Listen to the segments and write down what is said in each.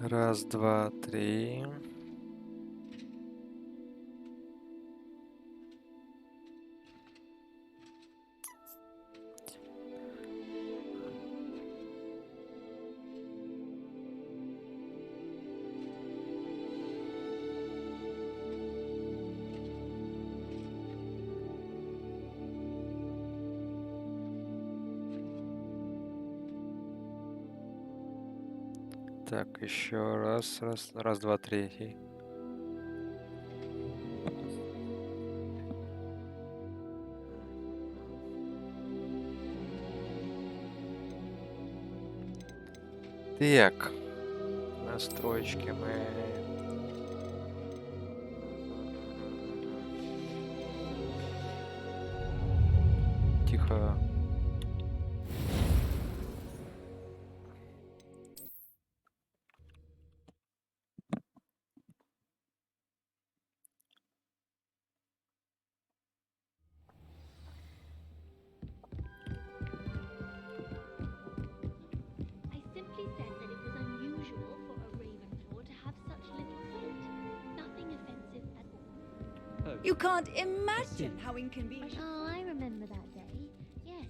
Раз, два, три. Так, еще раз, раз, два, третий. Так, настройки мы... Тихо. I simply said that it was unusual for a Ravenclaw to have such little weight. Nothing offensive at all. You can't imagine how inconvenient. Oh, I remember that day. Yes,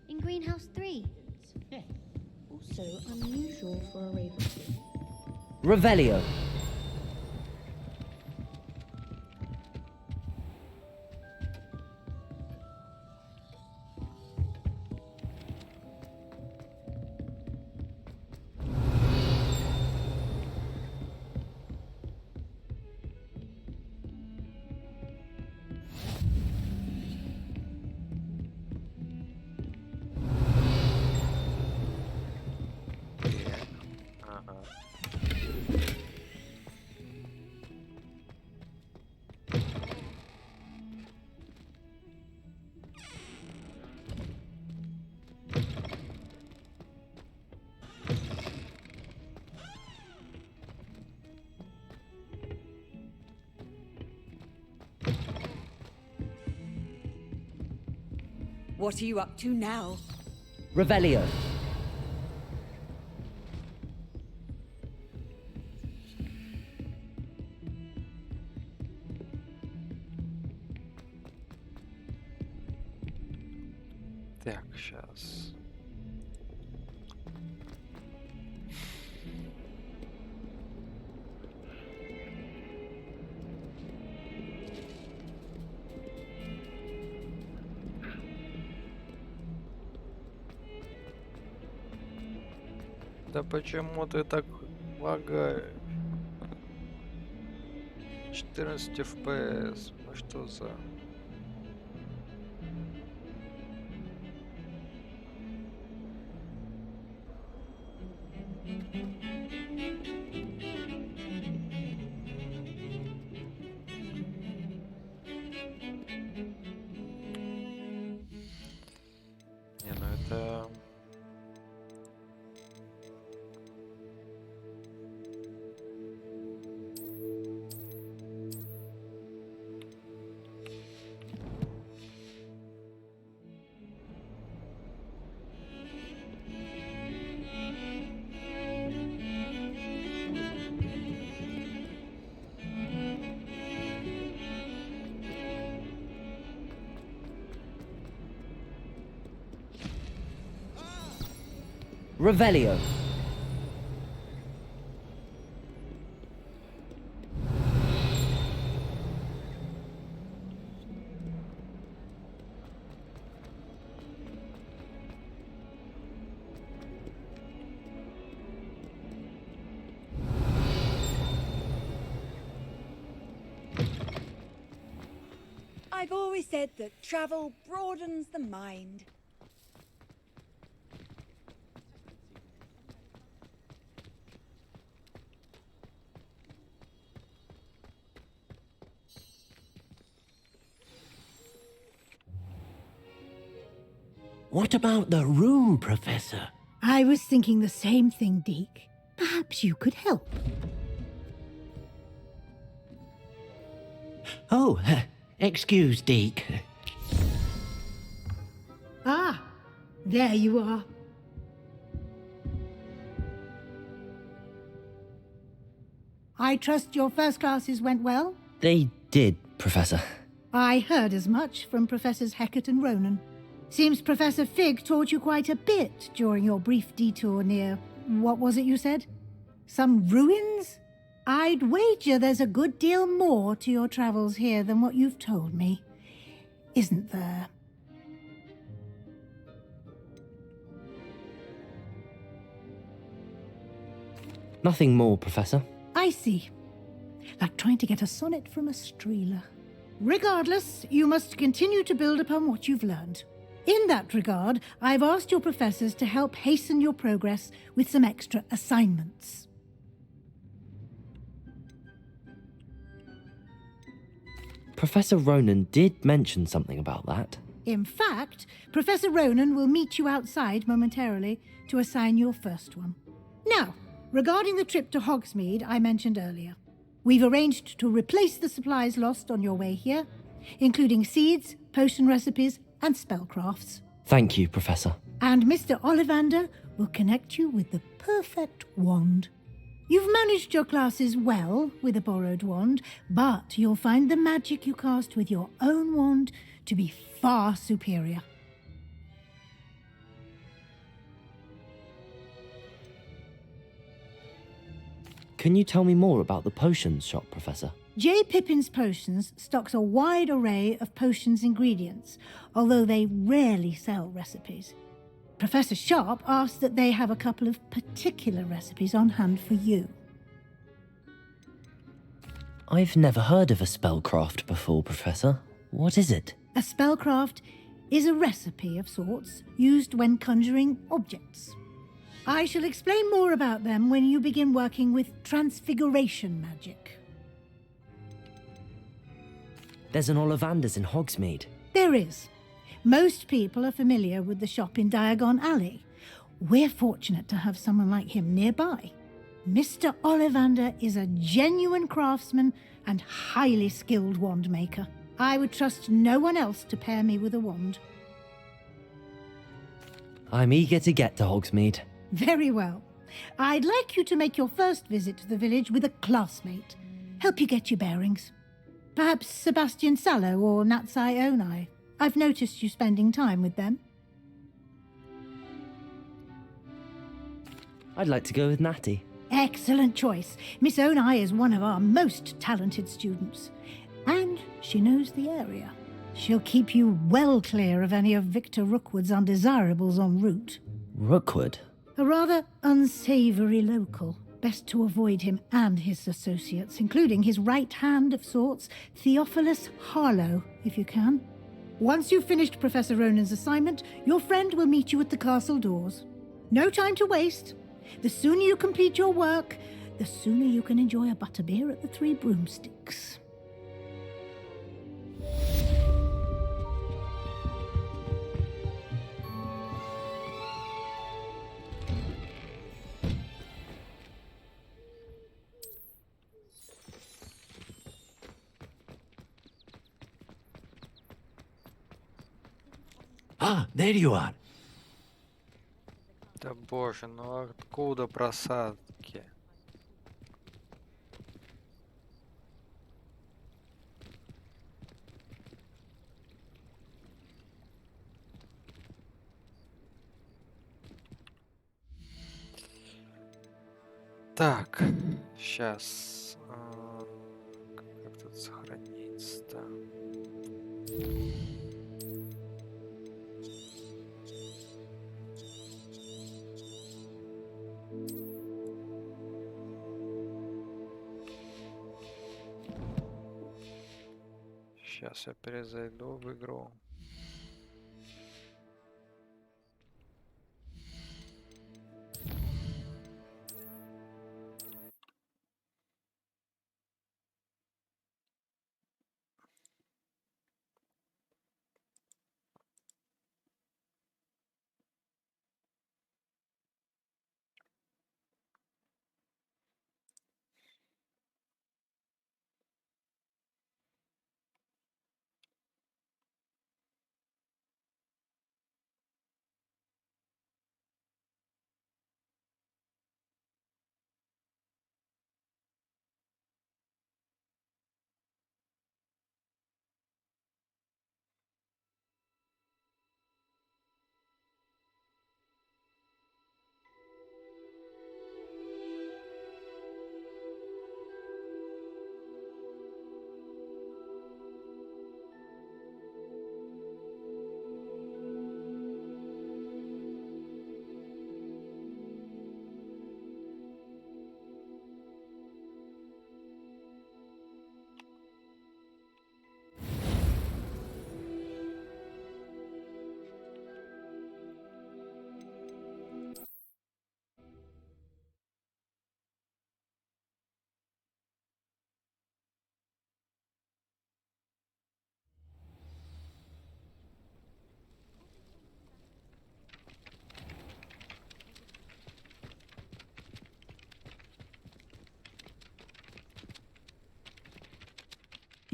in Greenhouse 3. Yeah. Also unusual for a Ravenclaw. Revelio. Ага. What are you up to now? Revelio. Так, сейчас. Да почему ты так лагаешь? 14 FPS. Ну что за... Не, ну это... Revelio. I've always said that travel broadens the mind. What about the room, Professor? I was thinking the same thing, Deke. Perhaps you could help. Oh, excuse, Deke. Ah, there you are. I trust your first classes went well? They did, Professor. I heard as much from Professors Hecat and Ronan. Seems Professor Fig taught you quite a bit during your brief detour near... what was it you said? Some ruins? I'd wager there's a good deal more to your travels here than what you've told me. Isn't there? Nothing more, Professor. I see. Like trying to get a sonnet from a streeler. Regardless, you must continue to build upon what you've learned. In that regard, I've asked your professors to help hasten your progress with some extra assignments. Professor Ronan did mention something about that. In fact, Professor Ronan will meet you outside momentarily to assign your first one. Now, regarding the trip to Hogsmeade I mentioned earlier, we've arranged to replace the supplies lost on your way here, including seeds, potion recipes, and spellcrafts. Thank you, Professor. And Mr. Ollivander will connect you with the perfect wand. You've managed your classes well with a borrowed wand, but you'll find the magic you cast with your own wand to be far superior. Can you tell me more about the potions shop, Professor? J. Pippin's Potions stocks a wide array of potions ingredients, although they rarely sell recipes. Professor Sharp asked that they have a couple of particular recipes on hand for you. I've never heard of a spellcraft before, Professor. What is it? A spellcraft is a recipe of sorts used when conjuring objects. I shall explain more about them when you begin working with transfiguration magic. There's an Ollivander's in Hogsmeade. There is. Most people are familiar with the shop in Diagon Alley. We're fortunate to have someone like him nearby. Mr. Ollivander is a genuine craftsman and highly skilled wand maker. I would trust no one else to pair me with a wand. I'm eager to get to Hogsmeade. Very well. I'd like you to make your first visit to the village with a classmate. Help you get your bearings. Perhaps Sebastian Sallow or Natsai Onai. I've noticed you spending time with them. I'd like to go with Natty. Excellent choice. Miss Onai is one of our most talented students. And she knows the area. She'll keep you well clear of any of Victor Rookwood's undesirables en route. Rookwood? A rather unsavoury local. Best to avoid him and his associates, including his right hand of sorts, Theophilus Harlow, if you can. Once you've finished Professor Ronan's assignment, your friend will meet you at the castle doors. No time to waste. The sooner you complete your work, the sooner you can enjoy a butterbeer at the Three Broomsticks. Ah, there you are. Да боже, ну откуда просадки? Так, сейчас. Как тут сохраниться-то? Сейчас я перезайду в игру.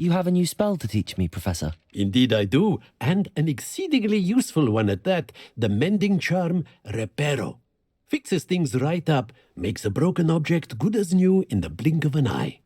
You have a new spell to teach me, Professor. Indeed I do, and an exceedingly useful one at that, the mending charm Reparo. Fixes things right up, makes a broken object good as new in the blink of an eye.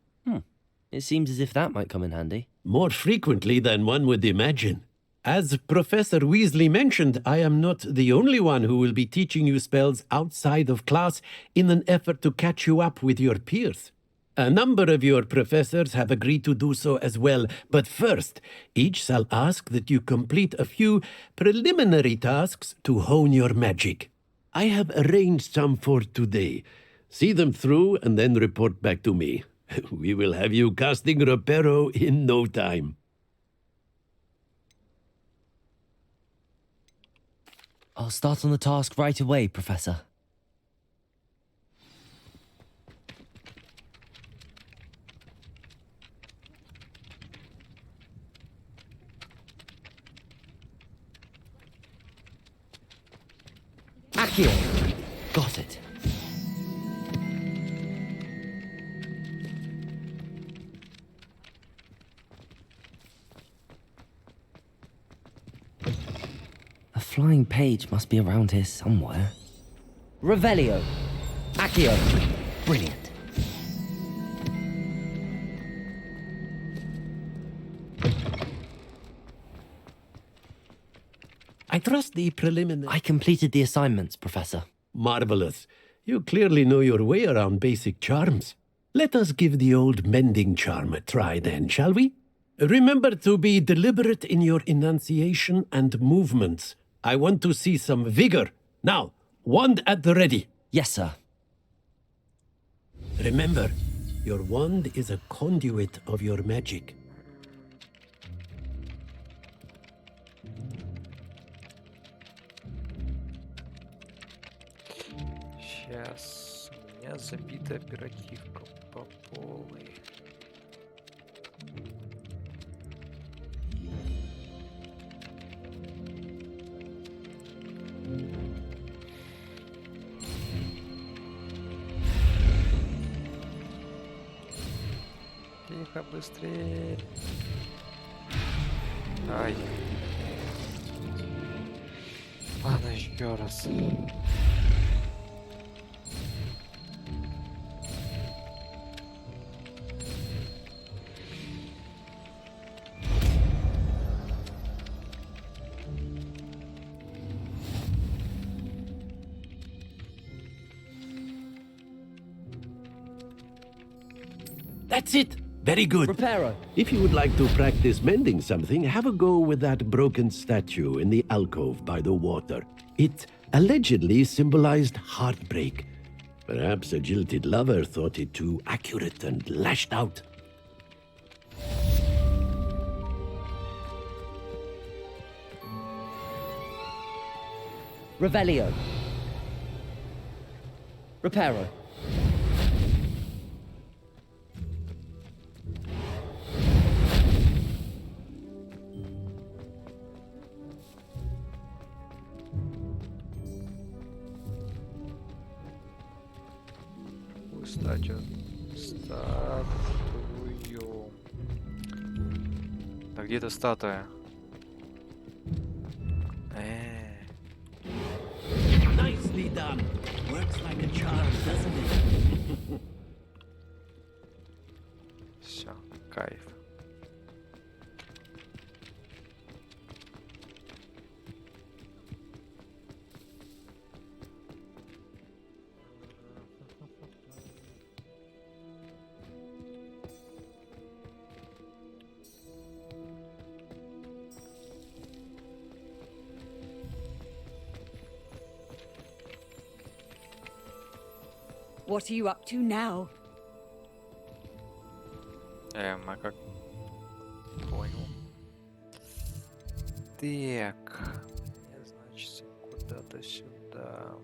It seems as if that might come in handy. More frequently than one would imagine. As Professor Weasley mentioned, I am not the only one who will be teaching you spells outside of class in an effort to catch you up with your peers. A number of your professors have agreed to do so as well, but first, each shall ask that you complete a few preliminary tasks to hone your magic. I have arranged some for today. See them through and then report back to me. We will have you casting Reparo in no time. I'll start on the task right away, Professor. Accio! Got it. A flying page must be around here somewhere. Revelio! Accio! Brilliant. I trust the preliminary... I completed the assignments, Professor. Marvelous. You clearly know your way around basic charms. Let us give the old mending charm a try then, shall we? Remember to be deliberate in your enunciation and movements. I want to see some vigor. Now, wand at the ready. Yes, sir. Remember, your wand is a conduit of your magic. Сейчас. У меня забита оперативка по полной. Тихо, быстрее. Ай. Ладно, еще раз. That's it. Very good. Reparo. If you would like to practice mending something, have a go with that broken statue in the alcove by the water. It allegedly symbolized heartbreak. Perhaps a jilted lover thought it too accurate and lashed out. Revelio. Reparo. Статую. Да где-то статуя. Nicely done. Works like a charm, doesn't it? Все, кайф. What are you up to now? А как? Понял. Так. Мне, значит, куда-то сюда.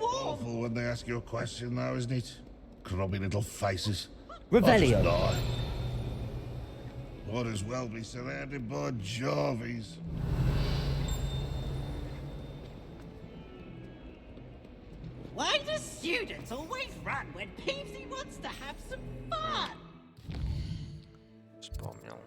Awful when they ask you a question now, isn't it? Grubby little faces. Revelio. Die. Might as well be surrounded by Jarvies. Why do students always run when Peevesy wants to have some fun? Вспомнил.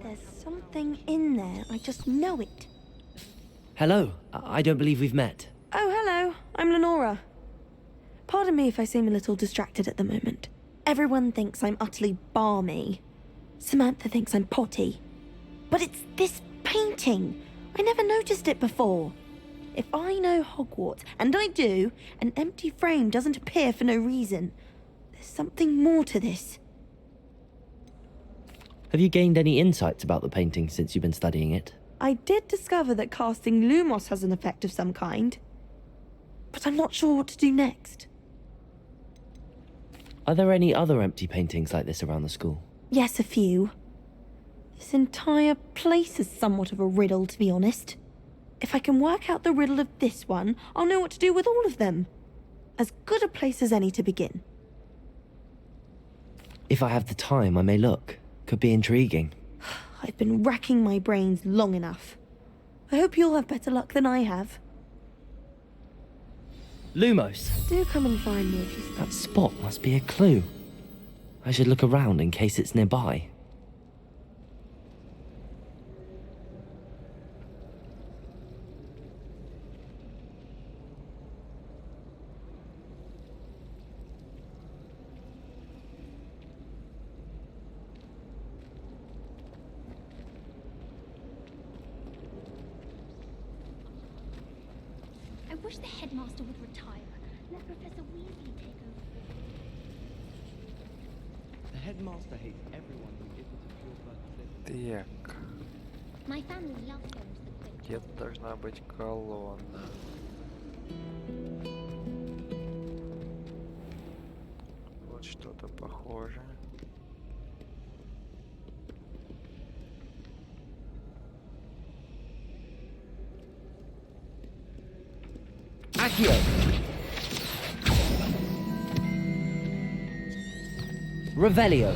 There's something in there. I just know it. Hello. I don't believe we've met. Oh, hello. I'm Lenora. Pardon me if I seem a little distracted at the moment. Everyone thinks I'm utterly balmy. Samantha thinks I'm potty. But it's this painting. I never noticed it before. If I know Hogwarts, and I do, an empty frame doesn't appear for no reason. There's something more to this. Have you gained any insights about the painting since you've been studying it? I did discover that casting Lumos has an effect of some kind. But I'm not sure what to do next. Are there any other empty paintings like this around the school? Yes, a few. This entire place is somewhat of a riddle, to be honest. If I can work out the riddle of this one, I'll know what to do with all of them. As good a place as any to begin. If I have the time, I may look. Could be intriguing. I've been racking my brains long enough. I hope you'll have better luck than I have. Lumos! Do come and find me if you stop. That spot must be a clue. I should look around in case it's nearby. I wish the headmaster would retire. Let Professor Weasley take over. The headmaster hates everyone who isn't a pure blood. Так, My family loves going to the quick. где-то должна быть колонна. Вот что-то похоже. Accio! Revelio!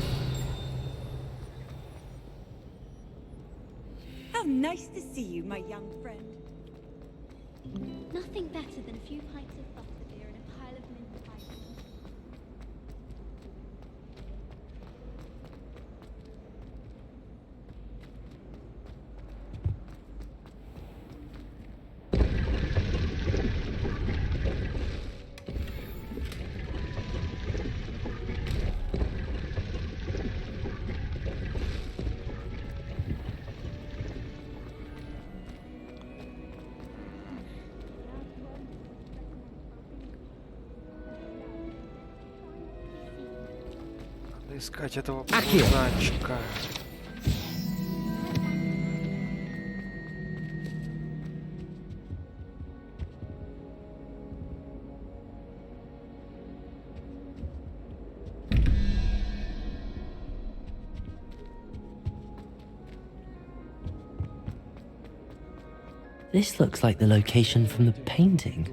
How nice to see you, my young friend. Nothing better than a few pints of butterbeer and a pile of mince pies. Надо искать этого Акио. пузанчика. This looks like the location from the painting.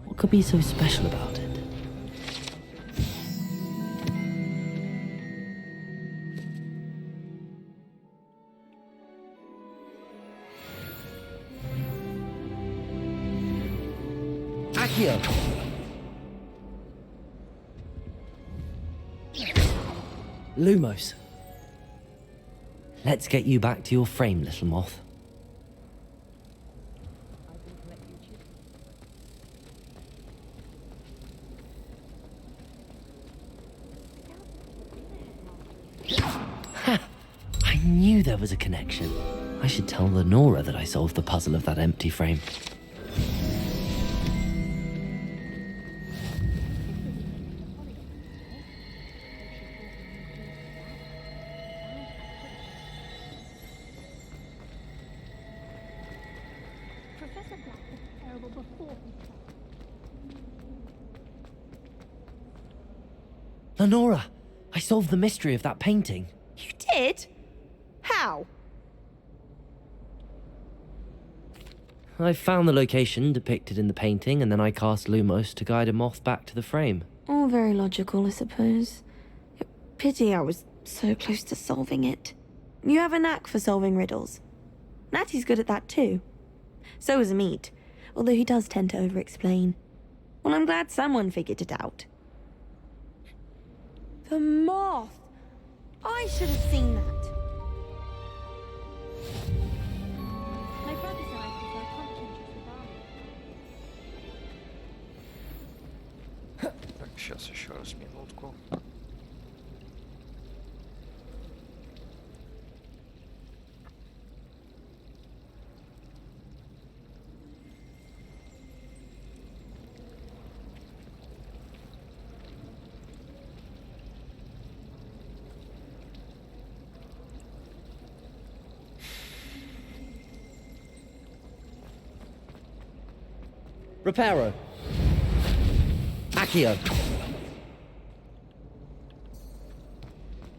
What could be so special about it? Accio! Lumos. Let's get you back to your frame, little moth. Ha! I knew there was a connection. I should tell Lenora that I solved the puzzle of that empty frame. Professor Black was terrible before he started. Lenora! I solved the mystery of that painting. You did? How? I found the location depicted in the painting, and then I cast Lumos to guide a moth back to the frame. All very logical, I suppose. Pity I was so close to solving it. You have a knack for solving riddles. Natty's good at that too. So is Amit, although he does tend to over-explain. Well, I'm glad someone figured it out. The moth! I should have seen that. My brother said I prefer pumpkin juice to barley. Так, сейчас еще раз минутку. Reparo. Accio.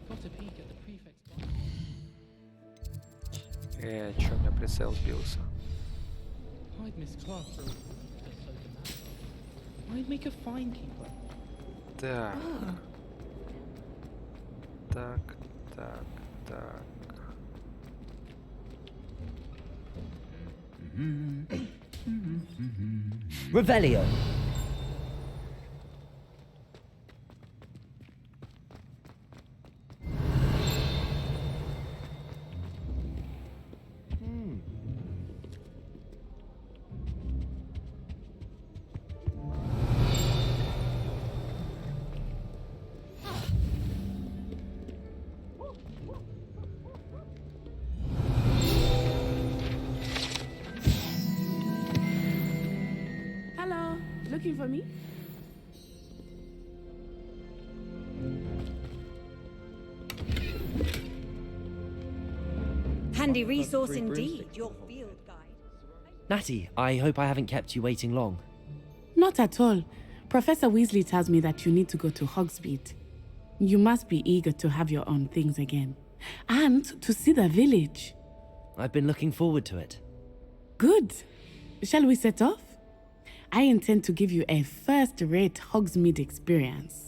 Got a peek at the prefect's box. Чё, у меня прицел сбился? I'd miss class for a so demanding. I'd make a fine keeper. Так. Так, так, так. Revelio. Hello, looking for me? Handy resource indeed, your field guide. Natty, I hope I haven't kept you waiting long. Not at all. Professor Weasley tells me that you need to go to Hogsmeade. You must be eager to have your own things again. And to see the village. I've been looking forward to it. Good. Shall we set off? I intend to give you a first-rate Hogsmeade experience.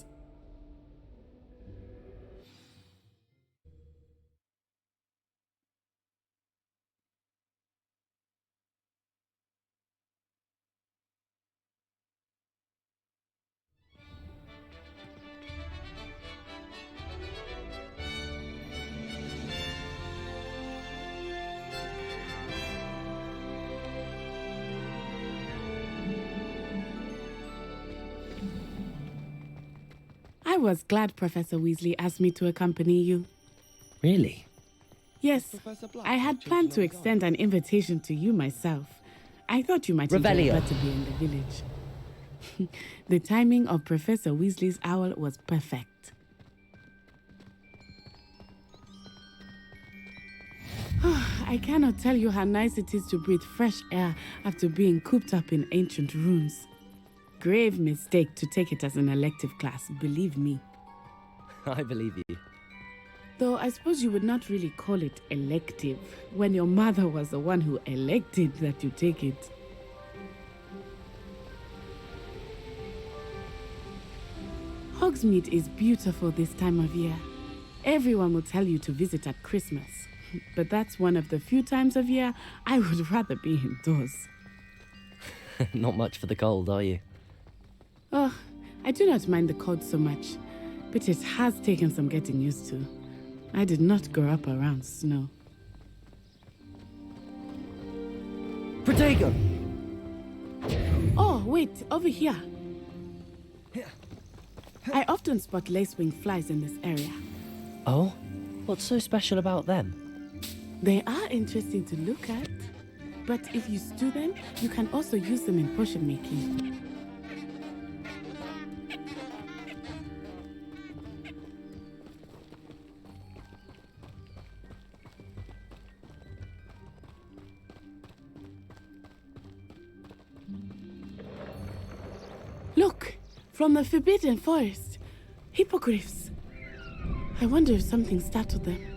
I was glad Professor Weasley asked me to accompany you. Really? Yes, Professor Black I had changed planned to your extend an invitation to you myself. I thought you might enjoy Revelio. better being in the village. The timing of Professor Weasley's owl was perfect. I cannot tell you how nice it is to breathe fresh air after being cooped up in ancient ruins. Grave mistake to take it as an elective class, believe me. I believe you. Though I suppose you would not really call it elective when your mother was the one who elected that you take it. Hogsmeade is beautiful this time of year. Everyone will tell you to visit at Christmas, but that's one of the few times of year I would rather be indoors. Not much for the cold, are you? Oh, I do not mind the cold so much, but it has taken some getting used to. I did not grow up around snow. Protego! Oh, wait, over here. I often spot lacewing flies in this area. Oh? What's so special about them? They are interesting to look at, but if you stew them, you can also use them in potion making. Look, from the Forbidden Forest, hippogriffs. I wonder if something startled them.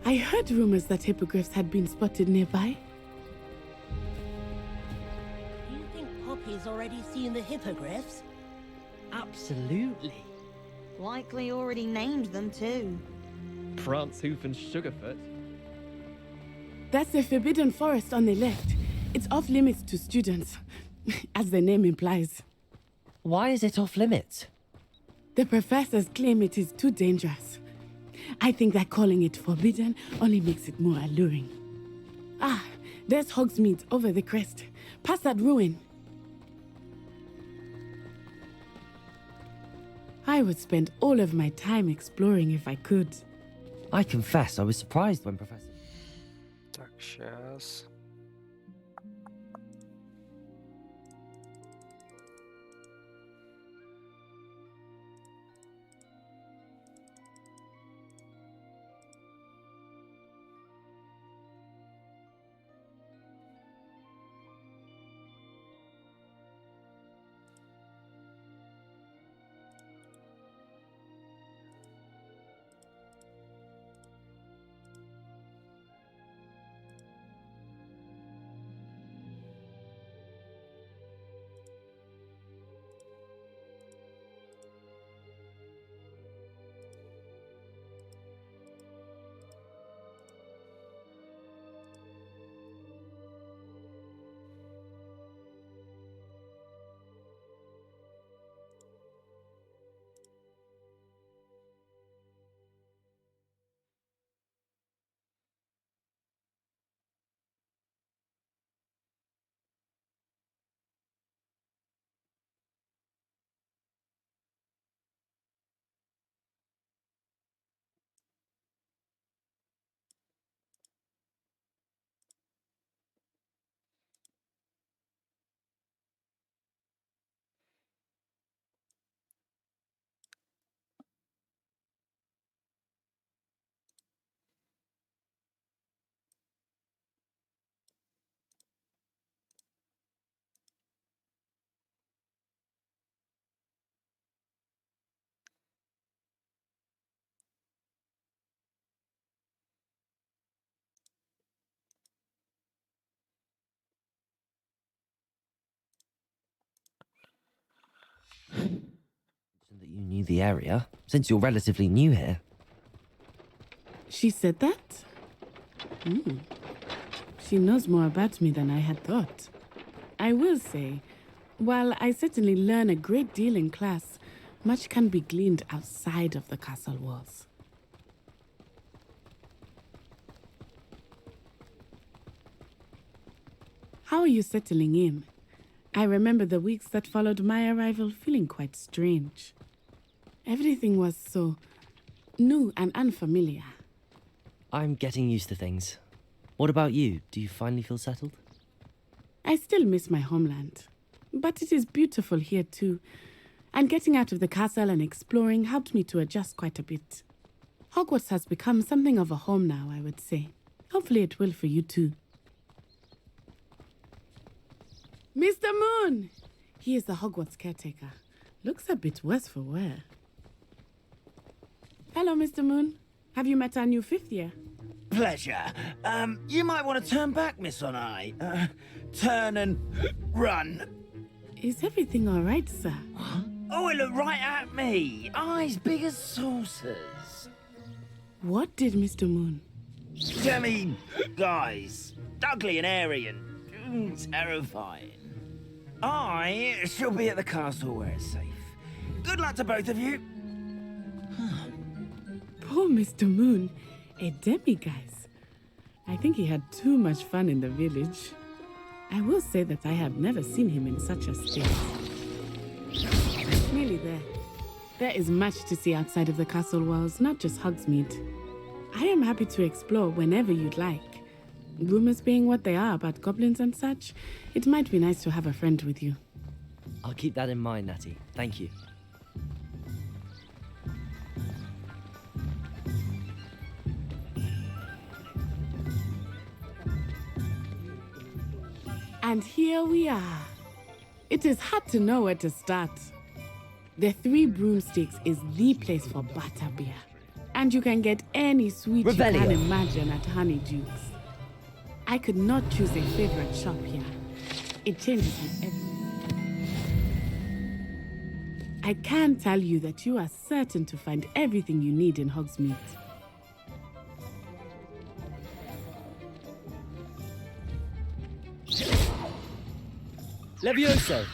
I heard rumors that hippogriffs had been spotted nearby. Do you think Poppy's already seen the hippogriffs? Absolutely. Likely already named them too. Prance, Hoof, and Sugarfoot. That's the Forbidden Forest on the left. It's off limits to students, as the name implies. Why is it off limits? The professors claim it is too dangerous. I think that calling it forbidden only makes it more alluring. Ah, there's Hogsmeade over the crest. Past that ruin. I would spend all of my time exploring if I could. I confess I was surprised when Professor... Так, сейчас. That you knew the area, since you're relatively new here. She said that? She knows more about me than I had thought. I will say, while I certainly learn a great deal in class, much can be gleaned outside of the castle walls. How are you settling in? I remember the weeks that followed my arrival feeling quite strange. Everything was so new and unfamiliar. I'm getting used to things. What about you? Do you finally feel settled? I still miss my homeland, but it is beautiful here too. And getting out of the castle and exploring helped me to adjust quite a bit. Hogwarts has become something of a home now, I would say. Hopefully it will for you too. Mr. Moon! He is the Hogwarts caretaker. Looks a bit worse for wear. Hello, Mr. Moon. Have you met our new fifth year? Pleasure. You might want to turn back, Miss Onai. Turn and run. Is everything all right, sir? Oh, it looked right at me. Eyes big as saucers. What did Mr. Moon? Demi guys. Ugly and airy and terrifying. I shall be at the castle where it's safe. Good luck to both of you. Poor Mr. Moon. A demiguise. I think he had too much fun in the village. I will say that I have never seen him in such a state. Nearly there. There is much to see outside of the castle walls, not just Hogsmeade. I am happy to explore whenever you'd like. Rumors being what they are about goblins and such, it might be nice to have a friend with you. I'll keep that in mind, Natty. Thank you. And here we are. It is hard to know where to start. The Three Broomsticks is the place for butterbeer. And you can get any sweet you can Revelio. imagine at Honeydukes. I could not choose a favorite shop here. It changes with every... I can tell you that you are certain to find everything you need in Hogsmeade. Levioso!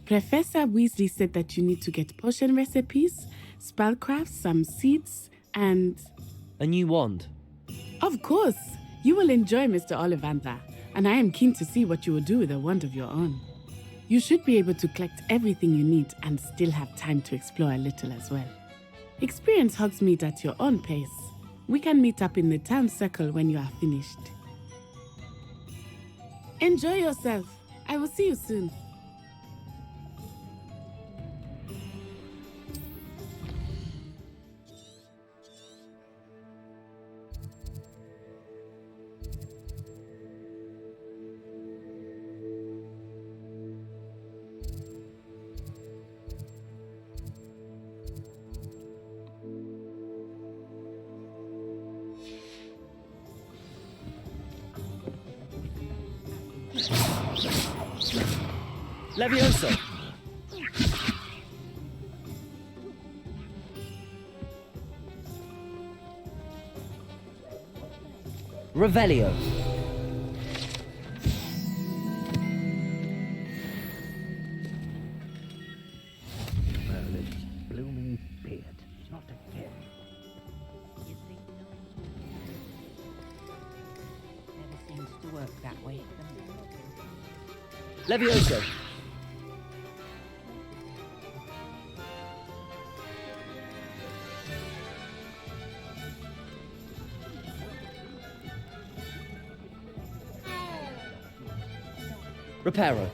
Professor Weasley said that you need to get potion recipes, spellcrafts, some seeds, and... A new wand. Of course! You will enjoy Mr. Ollivander, and I am keen to see what you will do with a wand of your own. You should be able to collect everything you need and still have time to explore a little as well. Experience Hogsmeade at your own pace. We can meet up in the town circle when you are finished. Enjoy yourself. I will see you soon. Levioso! Revelio. Blooming beard. Not again. Never seems to work that way. Levioso. Reparo.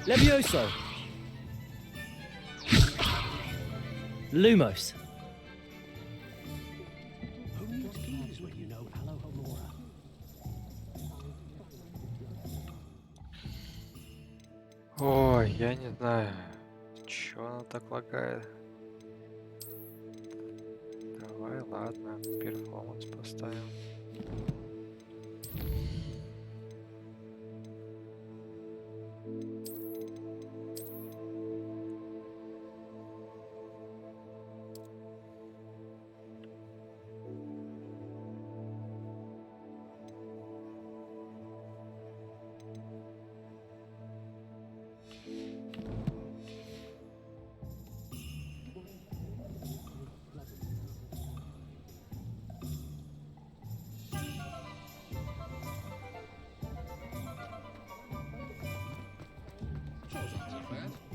Levioso. Lumos. Who needs keys when you know Alohomora? Ой, я не знаю, чё она так лагает. Давай, ладно, перформанс поставим.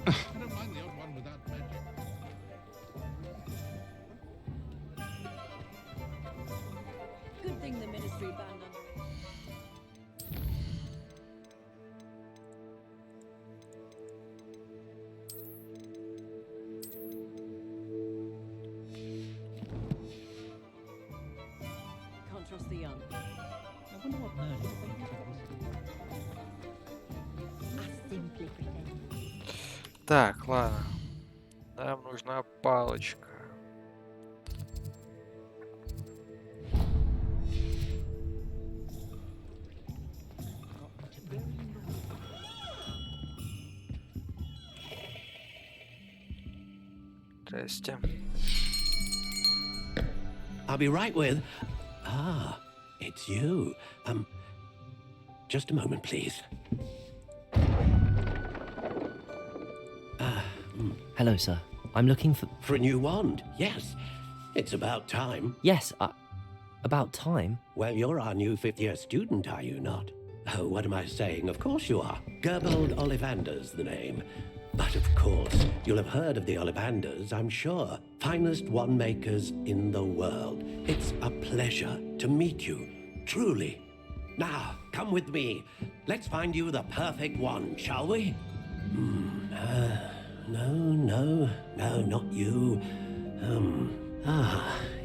I don't mind the odd one without magic. Good thing the Ministry banned under it. Can't trust the young. I wonder what Merlin thinks of this. I simply pretend. Так, ладно. Нам нужна палочка. Здрасте. I'll be right with... Ah, it's you. Just a moment, please. Hello, sir. I'm looking for... For a new wand, yes. It's about time. Yes, about time. Well, you're our new fifth-year student, are you not? Oh, what am I saying? Of course you are. Gerbold Ollivander's the name. But of course, you'll have heard of the Ollivanders, I'm sure. Finest wand makers in the world. It's a pleasure to meet you, truly. Now, come with me. Let's find you the perfect wand, shall we? No, not you.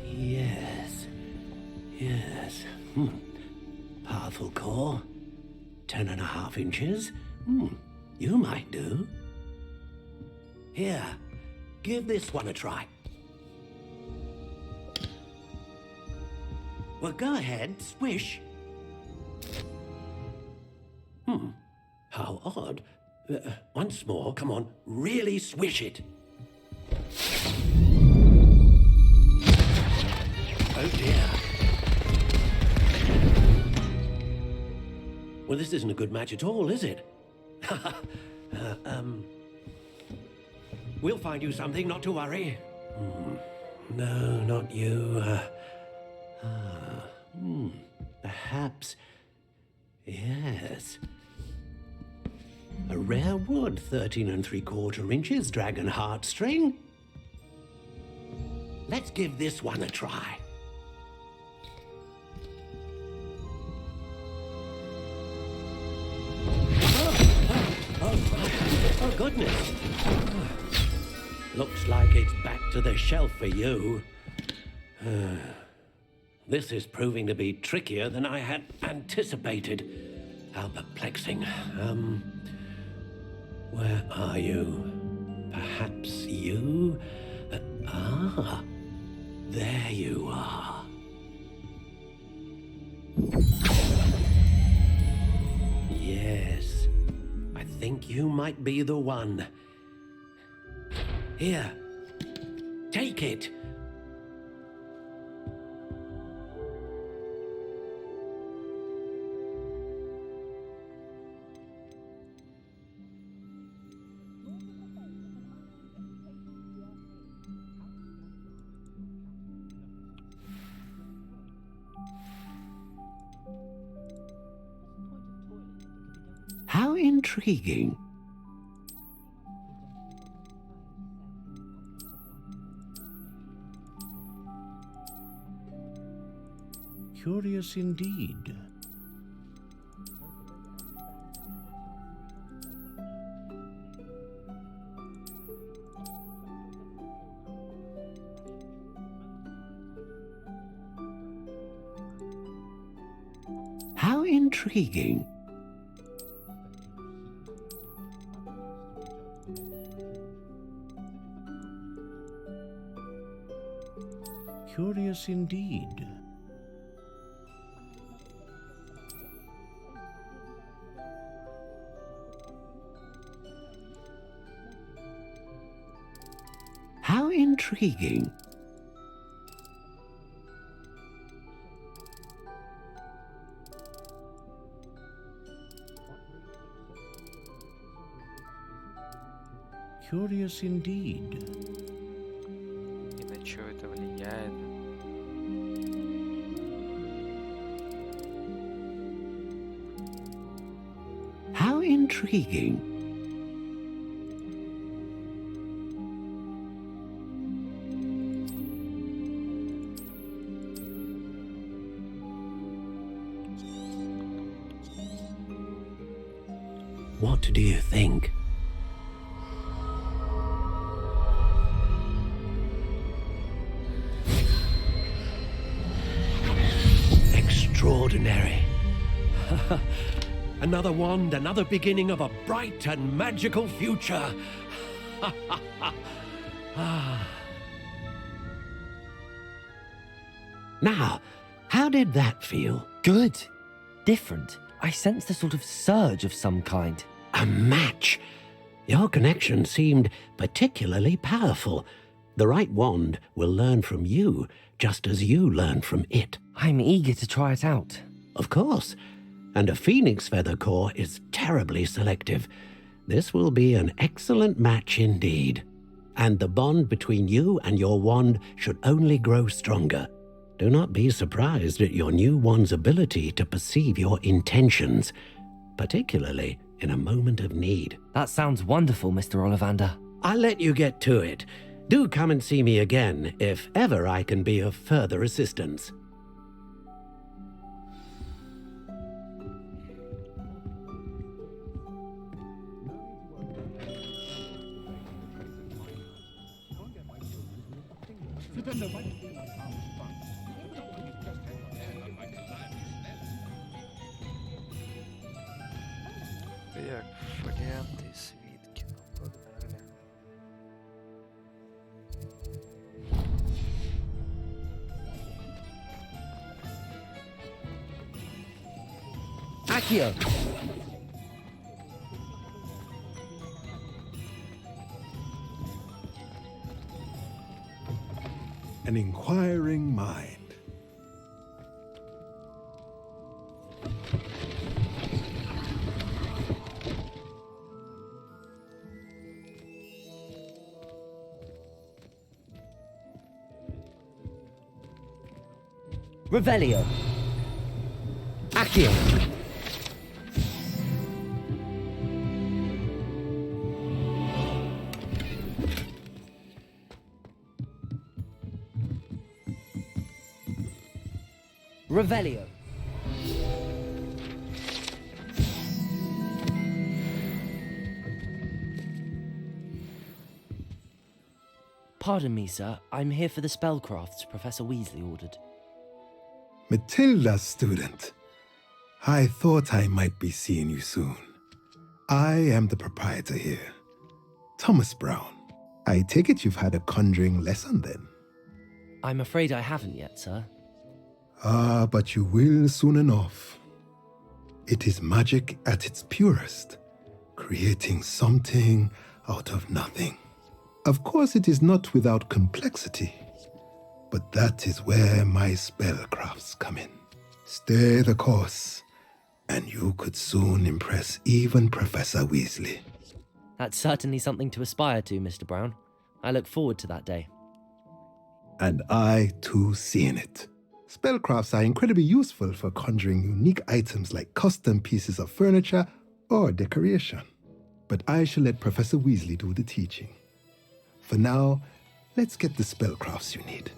Yes. Powerful core. 10.5 inches. You might do. Here, give this one a try. Well, go ahead, swish. How odd. Once more, come on, really swish it. Oh dear. Well, this isn't a good match at all, is it? We'll find you something, not to worry. No, not you. Perhaps. Yes. A rare wood, 13 3/4 inches, dragon heartstring. Let's give this one a try. Oh, goodness. Looks like it's back to the shelf for you. This is proving to be trickier than I had anticipated. How perplexing. Where are you? Perhaps you? There you are. Yes, I think you might be the one. Here, take it. How intriguing. Curious indeed. How intriguing. Curious indeed. How intriguing. Curious indeed. И на что это влияет? How intriguing. What do you think? Extraordinary. Another wand, another beginning of a bright and magical future. Now, how did that feel? Good. Different. I sensed a sort of surge of some kind. A match. Your connection seemed particularly powerful. The right wand will learn from you, just as you learn from it. I'm eager to try it out. Of course. And a phoenix feather core is terribly selective. This will be an excellent match indeed. And the bond between you and your wand should only grow stronger. Do not be surprised at your new wand's ability to perceive your intentions, particularly in a moment of need. That sounds wonderful, Mr. Ollivander. I'll let you get to it. Do come and see me again if ever I can be of further assistance. Так, фолианты, свитки, ну погнали. Accio! An inquiring mind. Revelio. Accio. Revelio. Pardon me, sir. I'm here for the spellcrafts Professor Weasley ordered. Matilda's student. I thought I might be seeing you soon. I am the proprietor here, Thomas Brown. I take it you've had a conjuring lesson then? I'm afraid I haven't yet, sir. Ah, but you will soon enough. It is magic at its purest, creating something out of nothing. Of course, it is not without complexity, but that is where my spellcrafts come in. Stay the course, and you could soon impress even Professor Weasley. That's certainly something to aspire to, Mr. Brown. I look forward to that day. And I, too, seeing it. Spellcrafts are incredibly useful for conjuring unique items like custom pieces of furniture or decoration. But I shall let Professor Weasley do the teaching. For now, let's get the spellcrafts you need.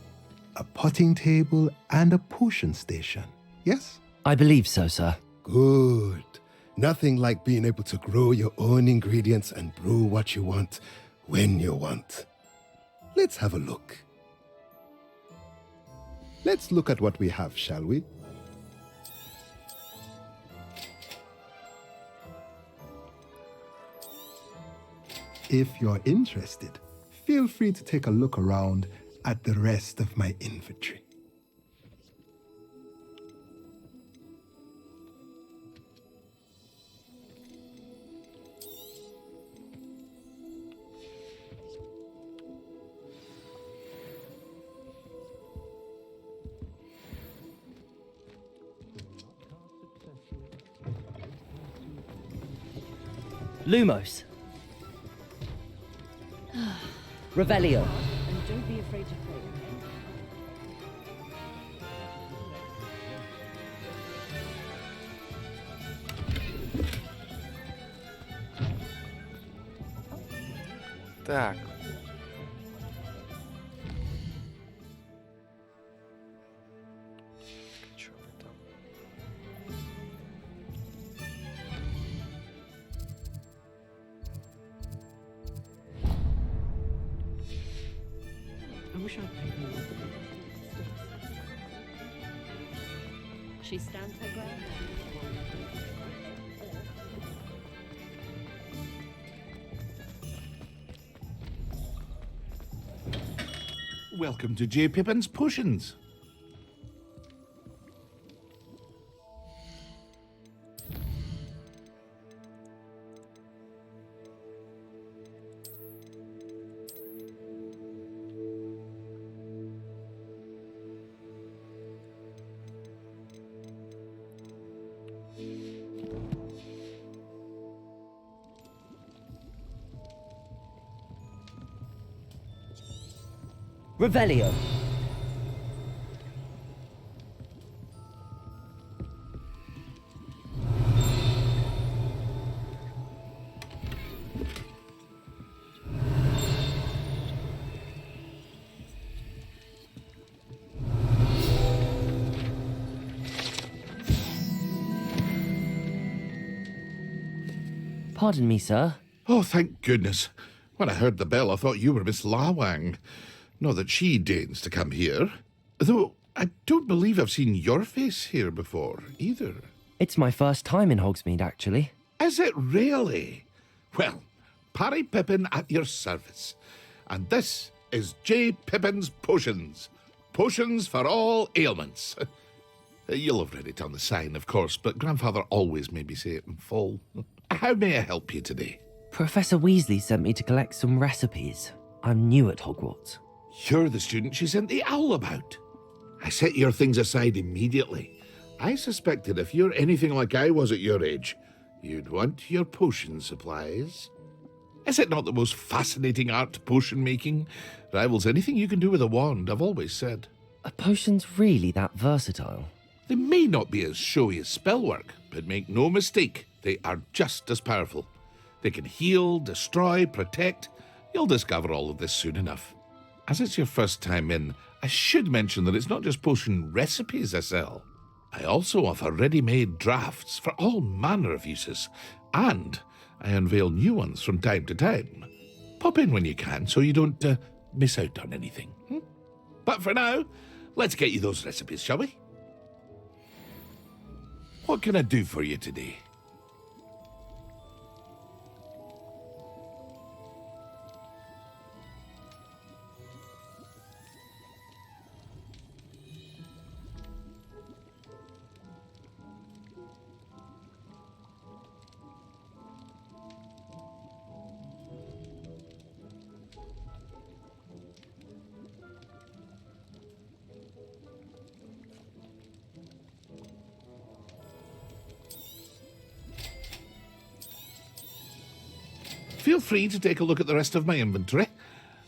A potting table and a potion station, yes? I believe so, sir. Good. Nothing like being able to grow your own ingredients and brew what you want when you want. Let's have a look. Let's look at what we have, shall we? If you're interested, feel free to take a look around at the rest of my inventory. Lumos. Revelio. And don't be afraid to play. Так. Чё мы там? I wish I'd paid more. She stands her ground. Welcome to J. Pippin's Potions. Revelio. Pardon me, sir. Oh, thank goodness. When I heard the bell, I thought you were Miss Lawang. Not that she deigns to come here. Though I don't believe I've seen your face here before, either. It's my first time in Hogsmeade, actually. Is it really? Well, Parry Pippin at your service. And this is J. Pippin's Potions. Potions for all ailments. You'll have read it on the sign, of course, but Grandfather always made me say it in full. How may I help you today? Professor Weasley sent me to collect some recipes. I'm new at Hogwarts. You're the student she sent the owl about. I set your things aside immediately. I suspected if you're anything like I was at your age, you'd want your potion supplies. Is it not the most fascinating art, potion making? Rivals anything you can do with a wand, I've always said. Are potions really that versatile? They may not be as showy as spellwork, but make no mistake, they are just as powerful. They can heal, destroy, protect. You'll discover all of this soon enough. As it's your first time in, I should mention that it's not just potion recipes I sell. I also offer ready-made drafts for all manner of uses, and I unveil new ones from time to time. Pop in when you can so you don't miss out on anything. But for now, let's get you those recipes, shall we? What can I do for you today? Feel free to take a look at the rest of my inventory,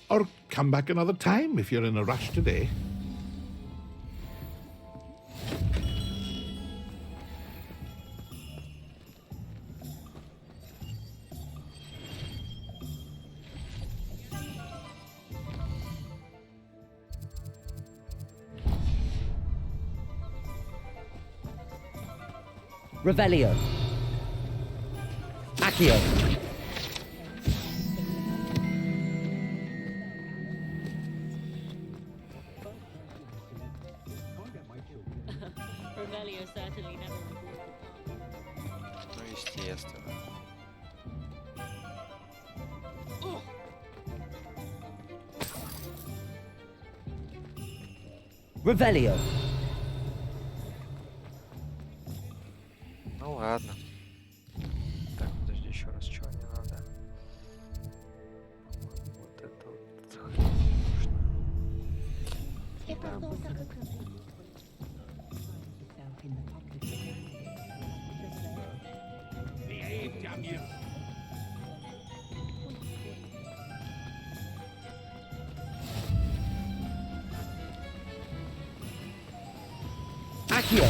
or come back another time if you're in a rush today. Revelio. Accio. Revelio certainly never Ну, естественно. Revelio. Ну ладно. Так, подожди, еще раз, чего мне надо? По-моему, вот это вот хрень нужно. Да. Accio.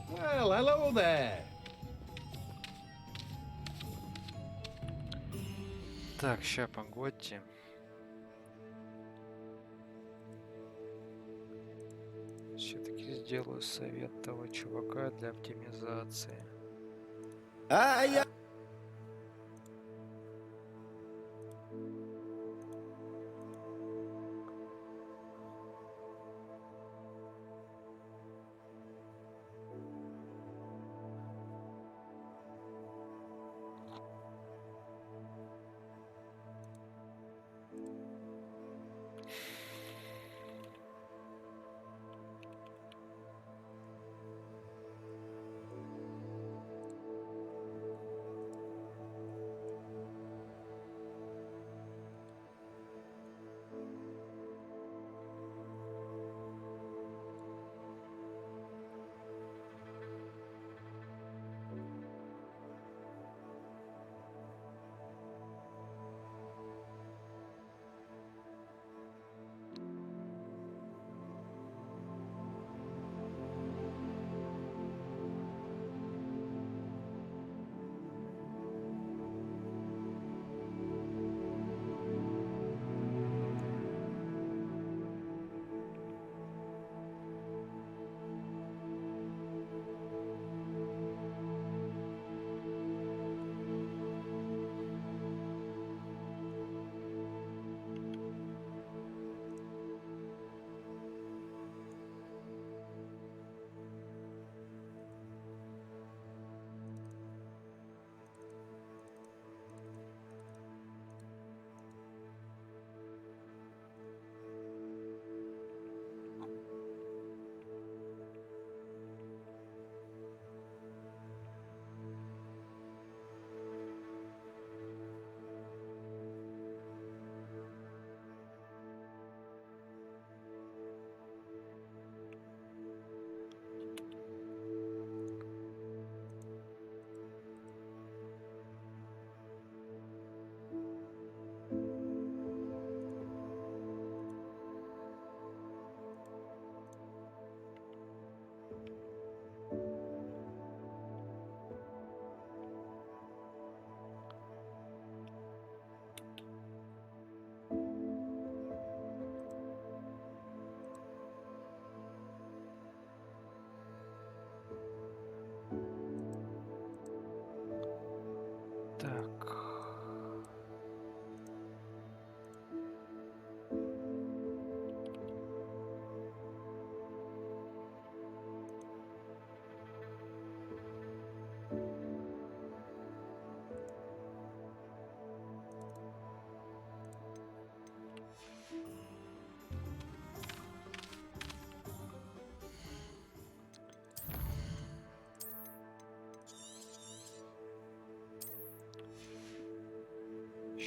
Well, hello there. Так, ща погодьте. Все-таки сделаю совет того чувака для оптимизации.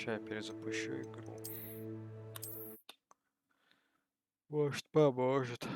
Сейчас я перезапущу игру. Может, поможет.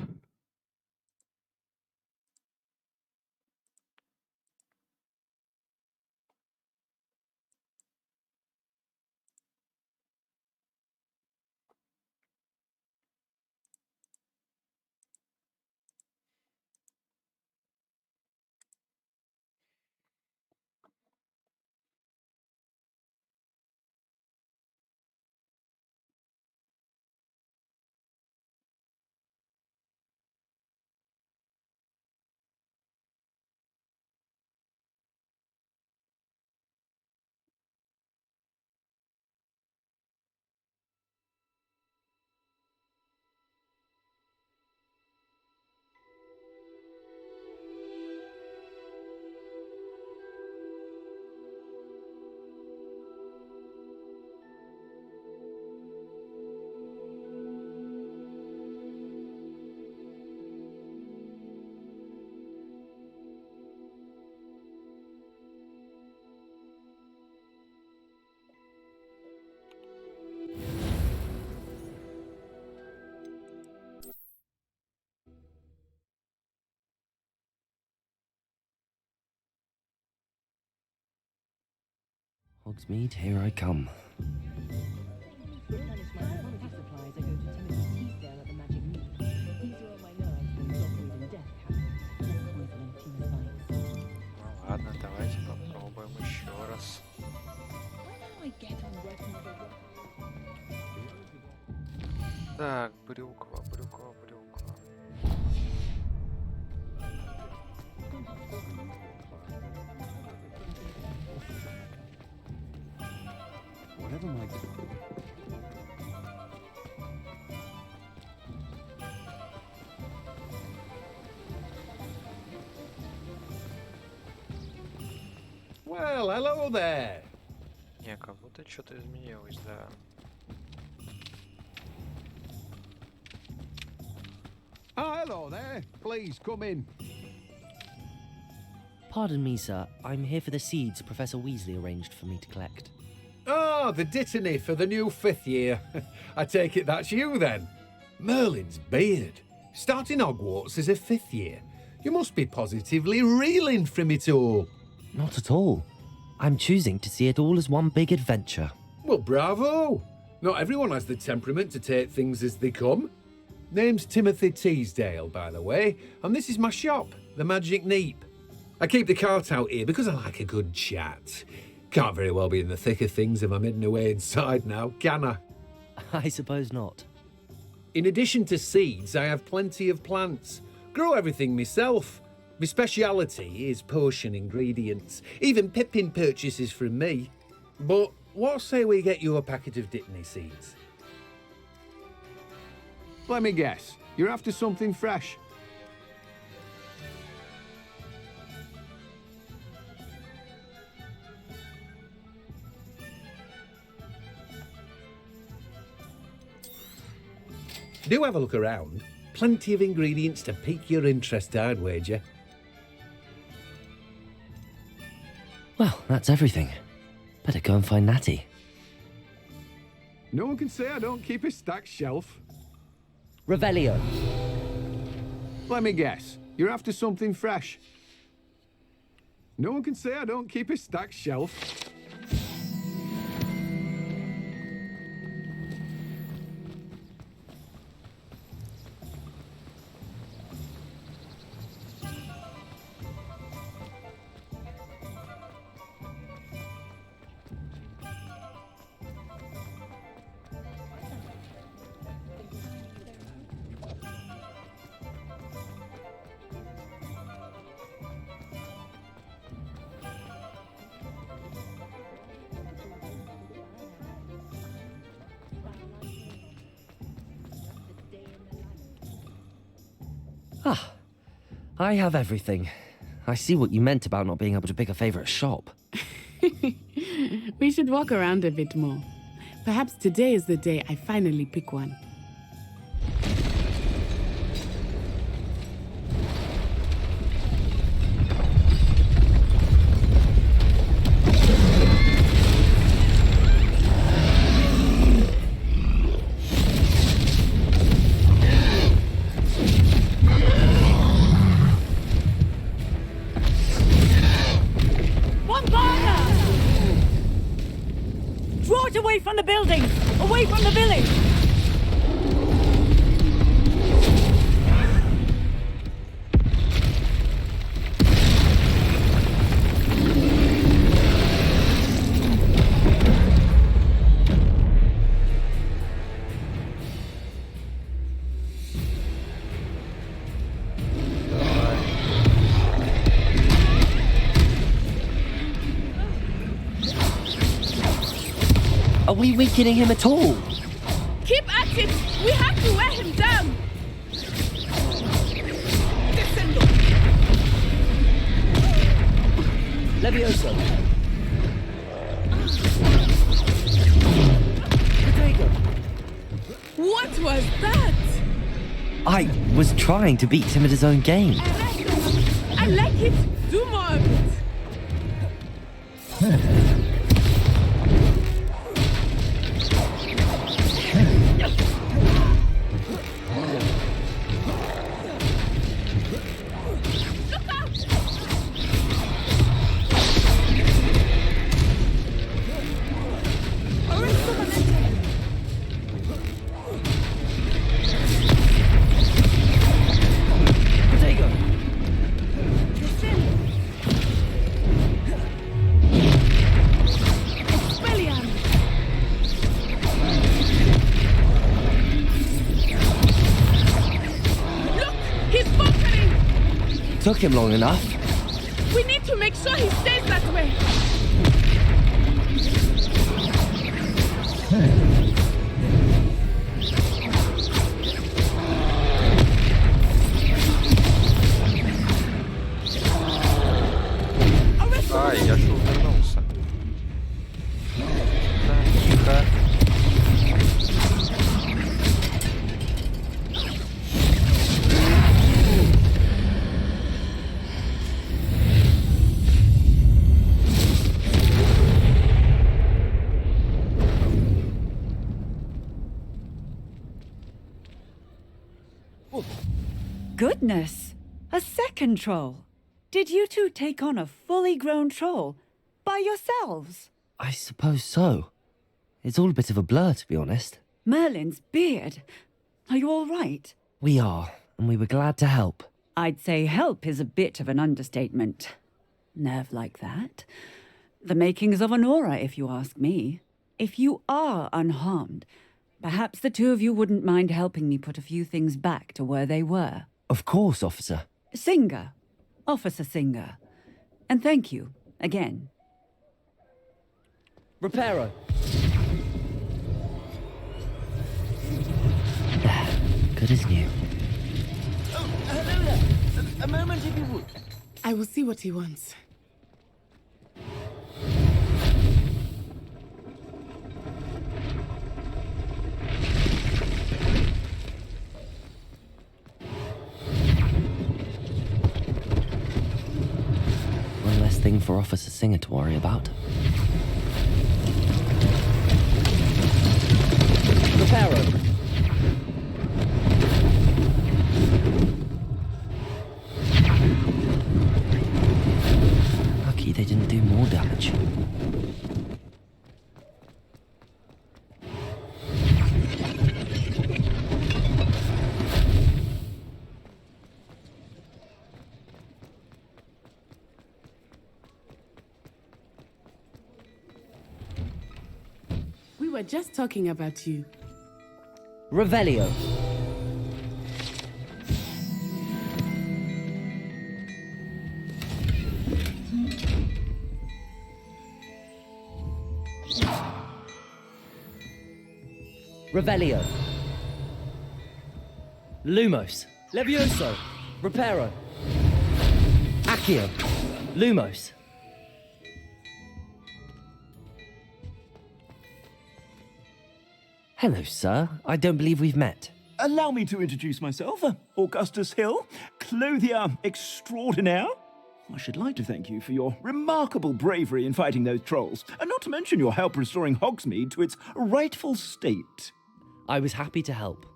Hogsmeade, here I come. Ну ладно, давайте попробуем еще раз. Так, брюква, брюква, брюква. Whatever my... Well, hello there. Не, как будто что-то изменилось, да. Ah, hello there. Please come in. Pardon me, sir. I'm here for the seeds Professor Weasley arranged for me to collect. Ah, the dittany for the new 5th year. I take it that's you then. Merlin's beard. Starting Hogwarts as a 5th year. You must be positively reeling from it all. Not at all. I'm choosing to see it all as one big adventure. Well, bravo. Not everyone has the temperament to take things as they come. Name's Timothy Teasdale, by the way, and this is my shop, the Magic Neep. I keep the cart out here because I like a good chat. Can't very well be in the thick of things if I'm hidden away inside now, can I? I suppose not. In addition to seeds, I have plenty of plants. Grow everything myself. My speciality is potion ingredients. Even Pippin purchases from me. But what say we get you a packet of Dittany seeds? Let me guess. You're after something fresh. Do have a look around. Plenty of ingredients to pique your interest, I'd wager. Well, that's everything. Better go and find Natty. No one can say I don't keep a stacked shelf. Revelio. Let me guess. You're after something fresh. No one can say I don't keep a stacked shelf. Ah, I have everything. I see what you meant about not being able to pick a favourite shop. We should walk around a bit more. Perhaps today is the day I finally pick one. Away from the buildings! Away from the village! Are we weakening him at all? Keep at it! We have to wear him down! Descendo! Levioso. Protego. What was that? I was trying to beat him at his own game. I like it! Do more of it! Took him long enough. We need to make sure he stays that way. Ай, я же увернулся. Так, тихо. Goodness! A second troll! Did you two take on a fully grown troll by yourselves? I suppose so. It's all a bit of a blur, to be honest. Merlin's beard. Are you all right? We are, and we were glad to help. I'd say help is a bit of an understatement. Nerve like that. The makings of an aura, if you ask me. If you are unharmed, perhaps the two of you wouldn't mind helping me put a few things back to where they were. Of course, officer. Singer. Officer Singer. And thank you, again. Reparo. Good as new. Oh, hello there. A moment if you would. I will see what he wants. One less thing for Officer Singer to worry about. Reparo. Lucky they didn't do more damage. We were just talking about you. Revelio. Revelio. Lumos. Levioso. Reparo. Accio. Lumos. Hello, sir. I don't believe we've met. Allow me to introduce myself, Augustus Hill, clothier extraordinaire. I should like to thank you for your remarkable bravery in fighting those trolls, and not to mention your help restoring Hogsmeade to its rightful state. I was happy to help.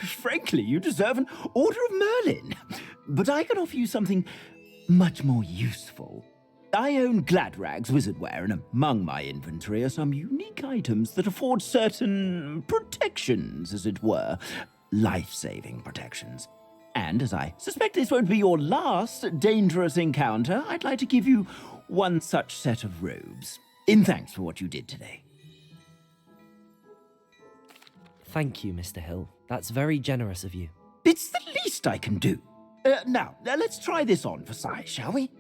Frankly, you deserve an Order of Merlin. But I can offer you something much more useful. I own Gladrag's wizardware, and among my inventory are some unique items that afford certain protections, as it were. Life-saving protections. And as I suspect this won't be your last dangerous encounter, I'd like to give you one such set of robes, in thanks for what you did today. Thank you, Mr. Hill. That's very generous of you. It's the least I can do. Now, let's try this on for size, shall we?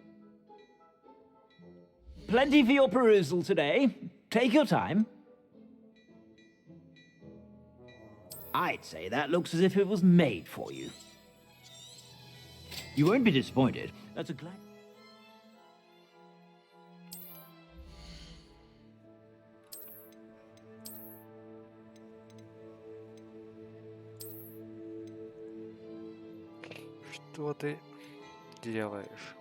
Plenty for your perusal today. Take your time. I'd say that looks as if it was made for you. You won't be disappointed. That's a glad... Что ты делаешь?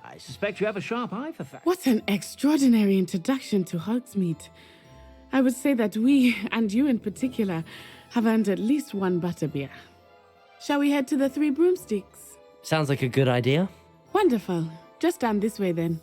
I suspect you have a sharp eye for facts. What an extraordinary introduction to Hogsmeade. I would say that we, and you in particular, have earned at least one butterbeer. Shall we head to the Three Broomsticks? Sounds like a good idea. Wonderful. Just down this way then.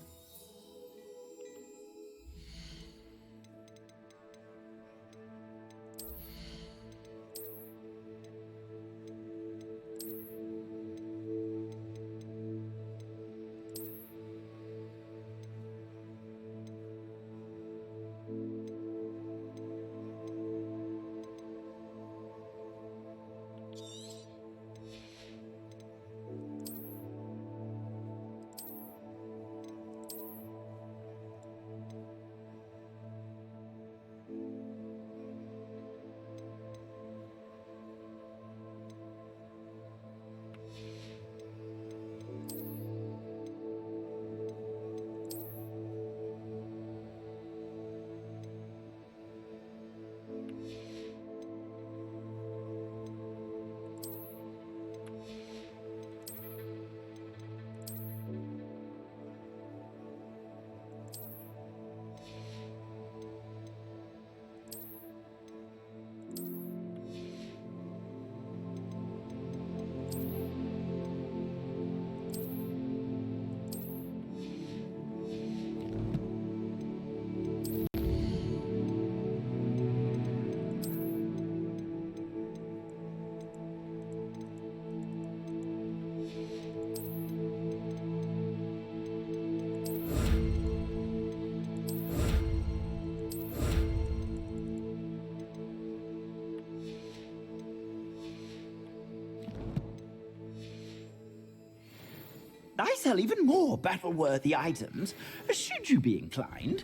I sell even more battle-worthy items. Should you be inclined,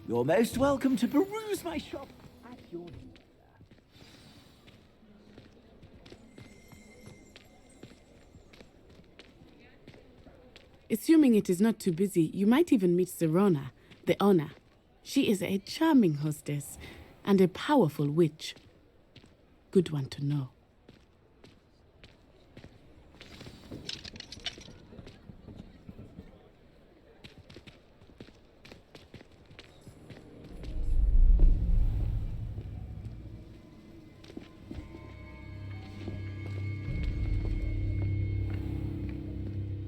you're most welcome to peruse my shop at your leisure. Assuming it is not too busy, you might even meet Serona, the owner. She is a charming hostess and a powerful witch. Good one to know.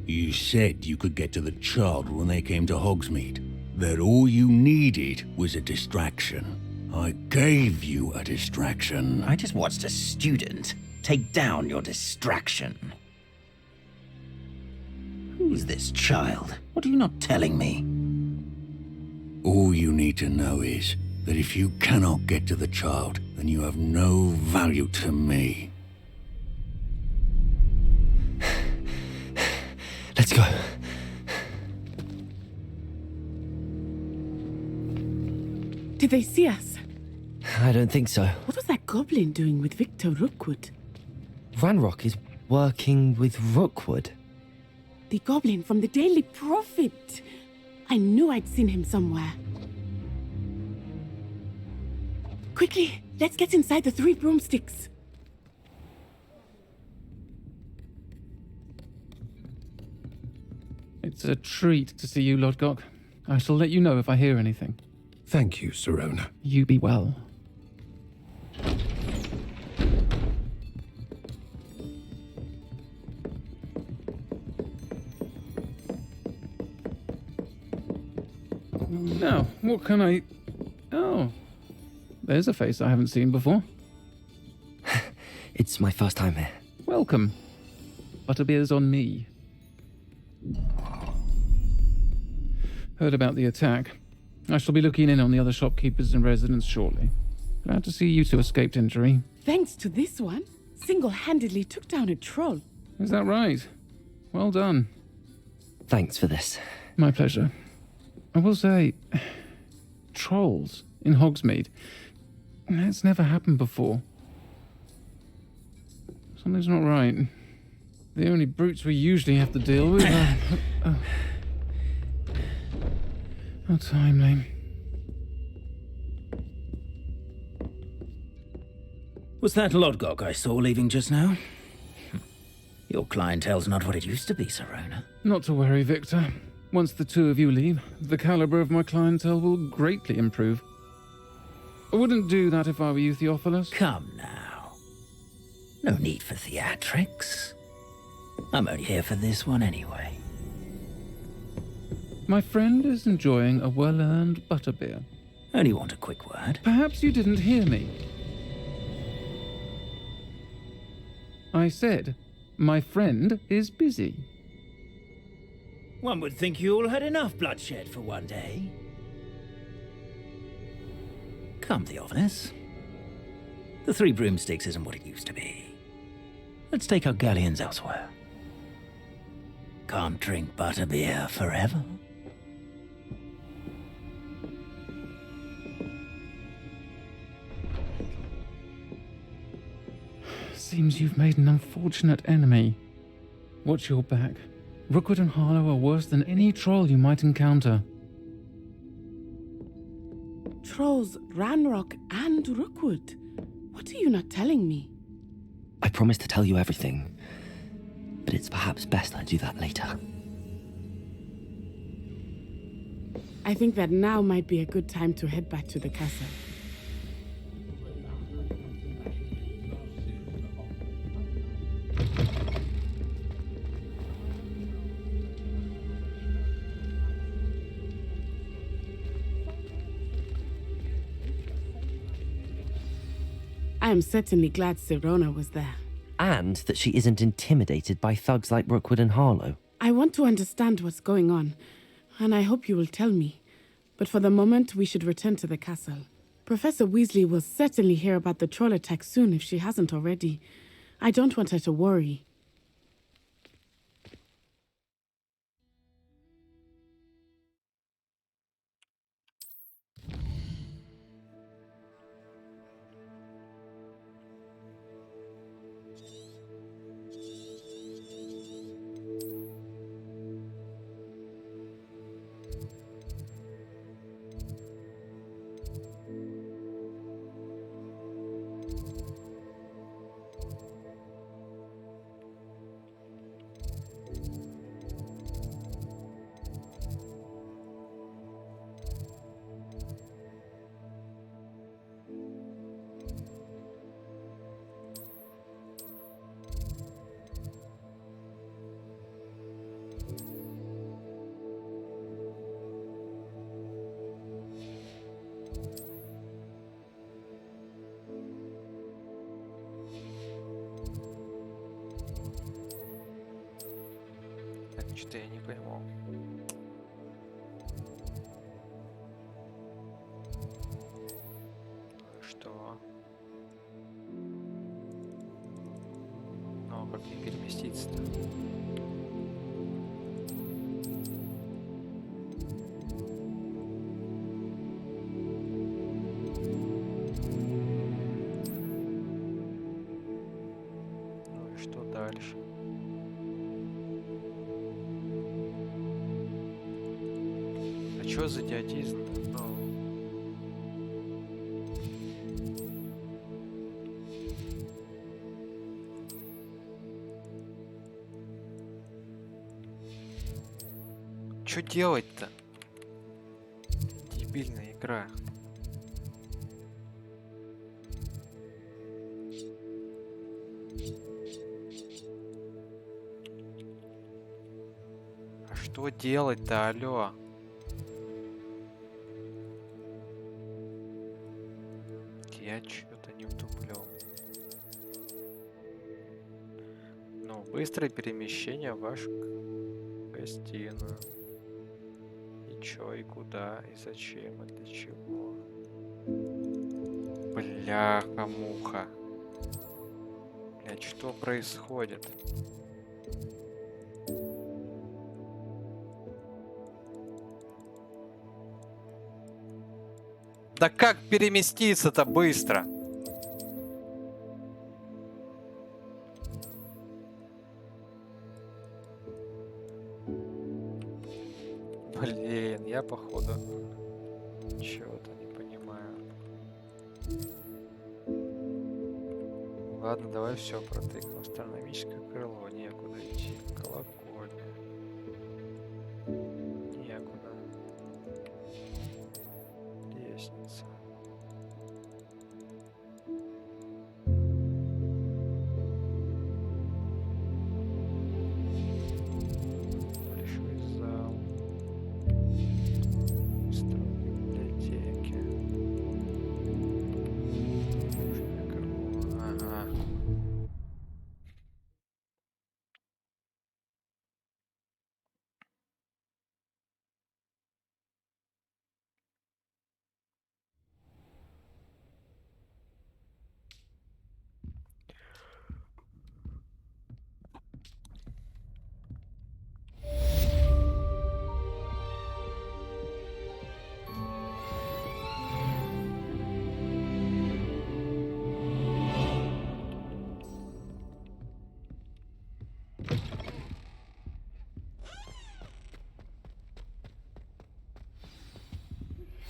You said you could get to the child when they came to Hogsmeade. That all you needed was a distraction. I gave you a distraction. I just watched a student take down your distraction. Who's this child? What are you not telling me? All you need to know is that if you cannot get to the child, then you have no value to me. Let's go. Did they see us? I don't think so. What was that goblin doing with Victor Rookwood? Ranrock is working with Rookwood. The goblin from the Daily Prophet. I knew I'd seen him somewhere. Quickly, let's get inside the Three Broomsticks. It's a treat to see you, Lodgok. I shall let you know if I hear anything. Thank you, Serona. You be well. Now, what can I... Oh, there's a face I haven't seen before. It's my first time here. Welcome. Butterbeer's on me. Heard about the attack. I shall be looking in on the other shopkeepers and residents shortly. Glad to see you two escaped injury. Thanks to this one, single-handedly took down a troll. Is that right? Well done. Thanks for this. My pleasure. I will say, trolls in Hogsmeade. That's never happened before. Something's not right. The only brutes we usually have to deal with are... How timely. Was that Lodgok I saw leaving just now? Your clientele's not what it used to be, Serona. Not to worry, Victor. Once the two of you leave, the caliber of my clientele will greatly improve. I wouldn't do that if I were you, Theophilus. Come now. No need for theatrics. I'm only here for this one anyway. My friend is enjoying a well-earned butterbeer. Only want a quick word. Perhaps you didn't hear me. I said, my friend is busy. One would think you all had enough bloodshed for one day. Come, Theophilus. The Three Broomsticks isn't what it used to be. Let's take our galleons elsewhere. Can't drink butterbeer forever. Seems you've made an unfortunate enemy. Watch your back. Rookwood and Harlow are worse than any troll you might encounter. Trolls, Ranrock, and Rookwood. What are you not telling me? I promised to tell you everything, but it's perhaps best I do that later. I think that now might be a good time to head back to the castle. I am certainly glad Serona was there. And that she isn't intimidated by thugs like Rookwood and Harlow. I want to understand what's going on, and I hope you will tell me. But for the moment, we should return to the castle. Professor Weasley will certainly hear about the troll attack soon if she hasn't already. I don't want her to worry. Что-то я не пойму. Что? Ну, как мне переместиться-то? Ну и что дальше? Чё за идиотизм? Ну... Чё делать-то? Дебильная игра. А что делать-то, алё? Ну, быстрое перемещение в вашу гостиную. И чё, и куда, и зачем, и для чего. Бляха-муха. Блядь, что происходит? Да как переместиться-то быстро? Блин, я походу чего-то не понимаю. Ладно, давай все протыкнем. Астрономическое крыло, некуда идти. Колокольня. Некуда. Лестница. Большой зал. Строй библиотеки. Нужное крыло. Ага.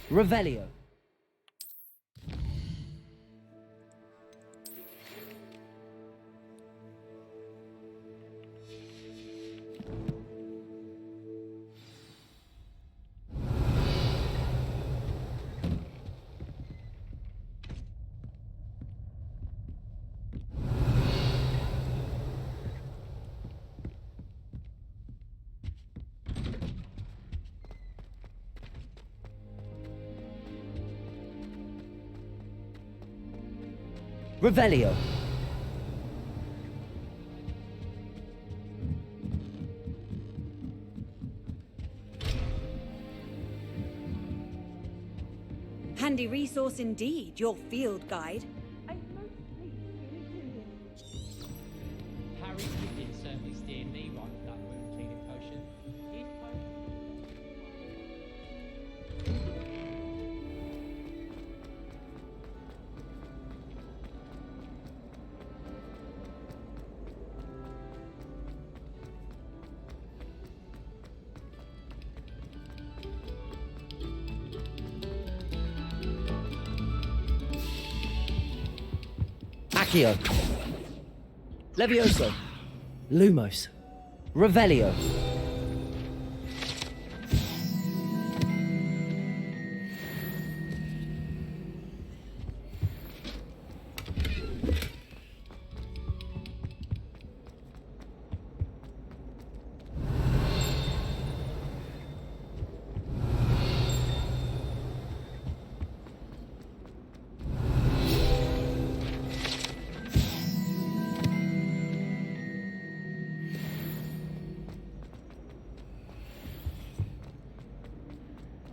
Revelio. Revelio. Handy resource indeed, your field guide. Harry Pippin certainly steered me right with that wound cleaning potion. His Accio. Levioso. Lumos. Revelio.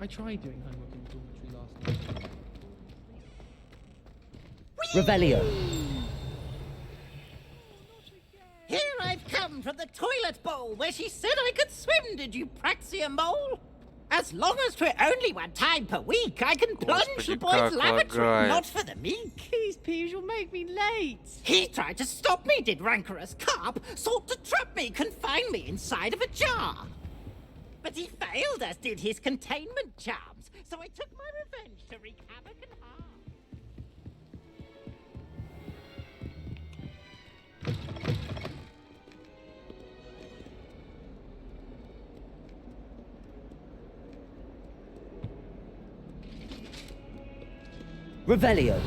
I tried doing homework in the dormitory last night. Revelio. Here I've come from the toilet bowl where she said I could swim, did you praxia mole? As long as 'twere only one time per week, I can plunge the boy's lavatory, not for the meek. These peas will make me late. He tried to stop me, did rancorous carp, sought to trap me, confine me inside of a jar. But he failed, as did his containment charms, so I took my revenge to wreak havoc and harm. Revelio.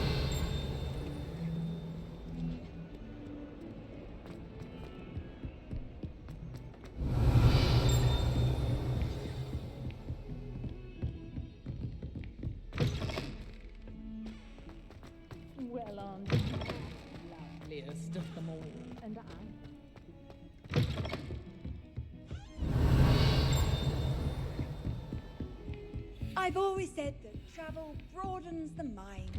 Well on. Loveliest of them all. And I. I've always said that travel broadens the mind.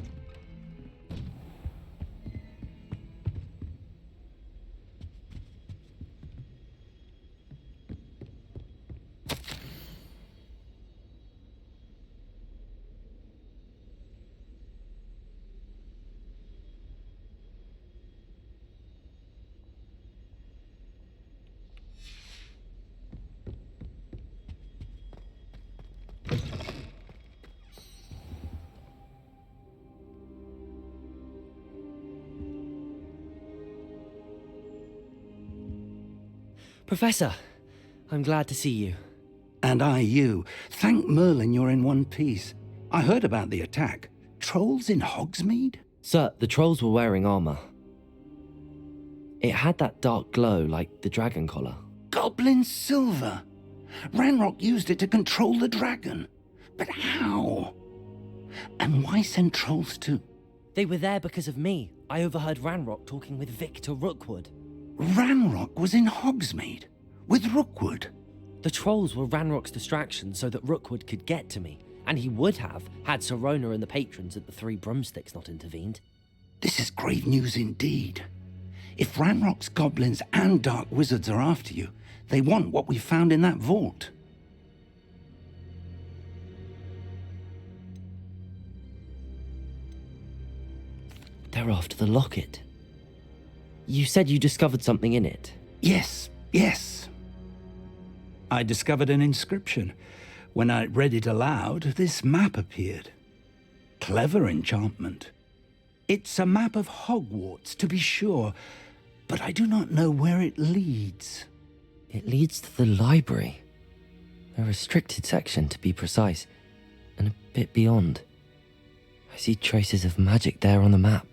Professor, I'm glad to see you. And I you. Thank Merlin you're in one piece. I heard about the attack. Trolls in Hogsmeade? Sir, the trolls were wearing armor. It had that dark glow like the dragon collar. Goblin silver! Ranrock used it to control the dragon. But how? And why send trolls to... They were there because of me. I overheard Ranrock talking with Victor Rookwood. Ranrock was in Hogsmeade? With Rookwood? The trolls were Ranrock's distraction so that Rookwood could get to me. And he would have, had Sirona and the patrons at the Three Broomsticks not intervened. This is grave news indeed. If Ranrock's goblins and dark wizards are after you, they want what we found in that vault. They're after the locket. You said you discovered something in it. Yes. I discovered an inscription. When I read it aloud, this map appeared. Clever enchantment. It's a map of Hogwarts, to be sure, but I do not know where it leads. It leads to the library. A restricted section, to be precise, and a bit beyond. I see traces of magic there on the map.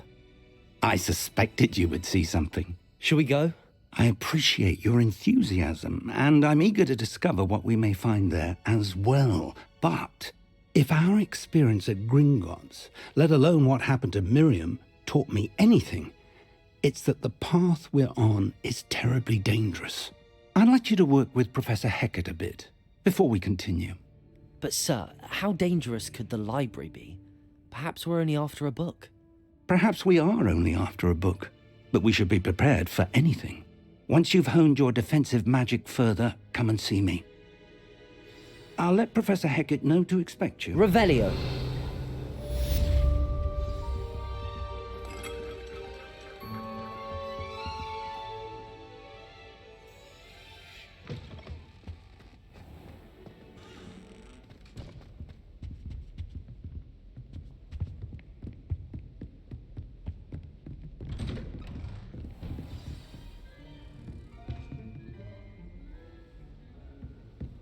I suspected you would see something. Shall we go? I appreciate your enthusiasm, and I'm eager to discover what we may find there as well. But if our experience at Gringotts, let alone what happened to Miriam, taught me anything, it's that the path we're on is terribly dangerous. I'd like you to work with Professor Hecat a bit, before we continue. But sir, how dangerous could the library be? Perhaps we're only after a book. Perhaps we are only after a book, but we should be prepared for anything. Once you've honed your defensive magic further, come and see me. I'll let Professor Hecat know to expect you. Revelio.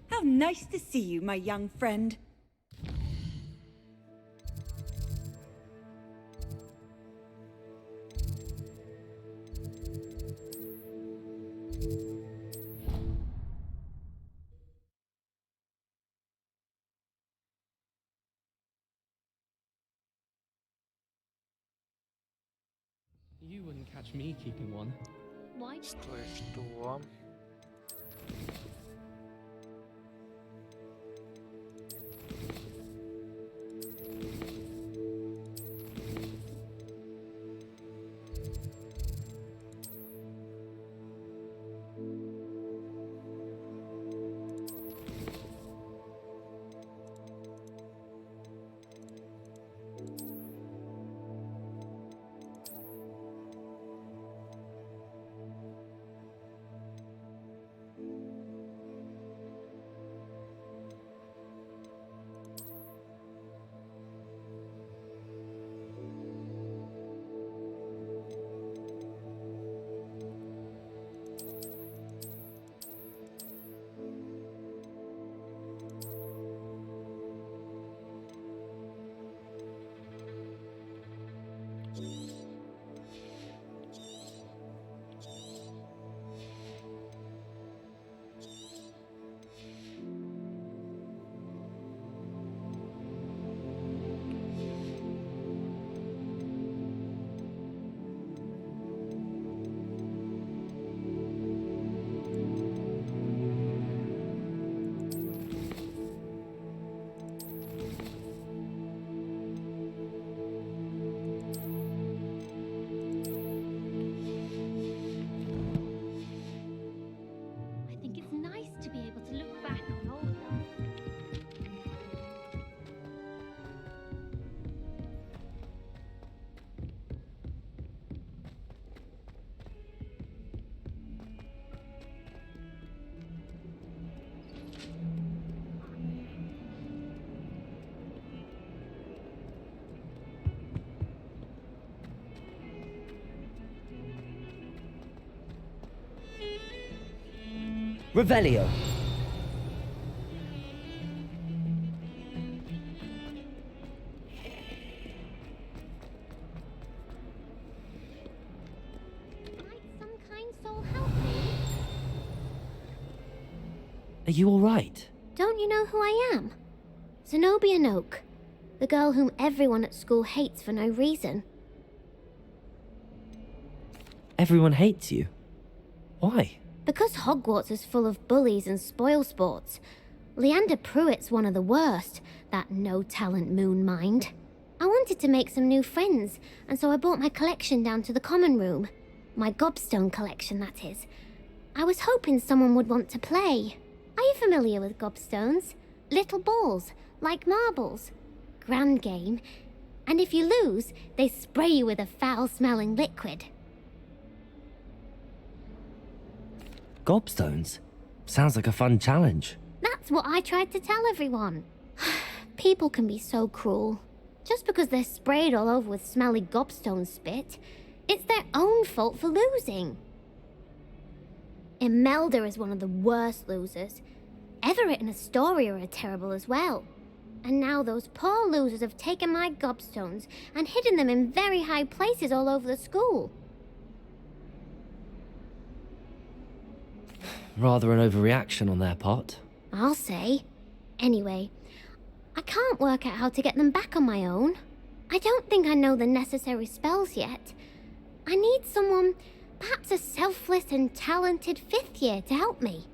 How nice to see you, my young friend. You wouldn't catch me keeping one. Why? Что? Revelio. Some kind soul help me. Are you all right? Don't you know who I am? Zenobia Noak, the girl whom everyone at school hates for no reason. Everyone hates you. Why? Because Hogwarts is full of bullies and spoilsports. Leander Pruitt's one of the worst, that no-talent moon mind. I wanted to make some new friends, and so I brought my collection down to the common room. My gobstone collection, that is. I was hoping someone would want to play. Are you familiar with gobstones? Little balls, like marbles. Grand game. And if you lose, they spray you with a foul-smelling liquid. Gobstones? Sounds like a fun challenge. That's what I tried to tell everyone. People can be so cruel. Just because they're sprayed all over with smelly gobstone spit, it's their own fault for losing. Imelda is one of the worst losers. Everett and Astoria are terrible as well. And now those poor losers have taken my gobstones and hidden them in very high places all over the school. Rather an overreaction on their part. I'll say. Anyway, I can't work out how to get them back on my own. I don't think I know the necessary spells yet. I need someone, perhaps a selfless and talented fifth year to help me.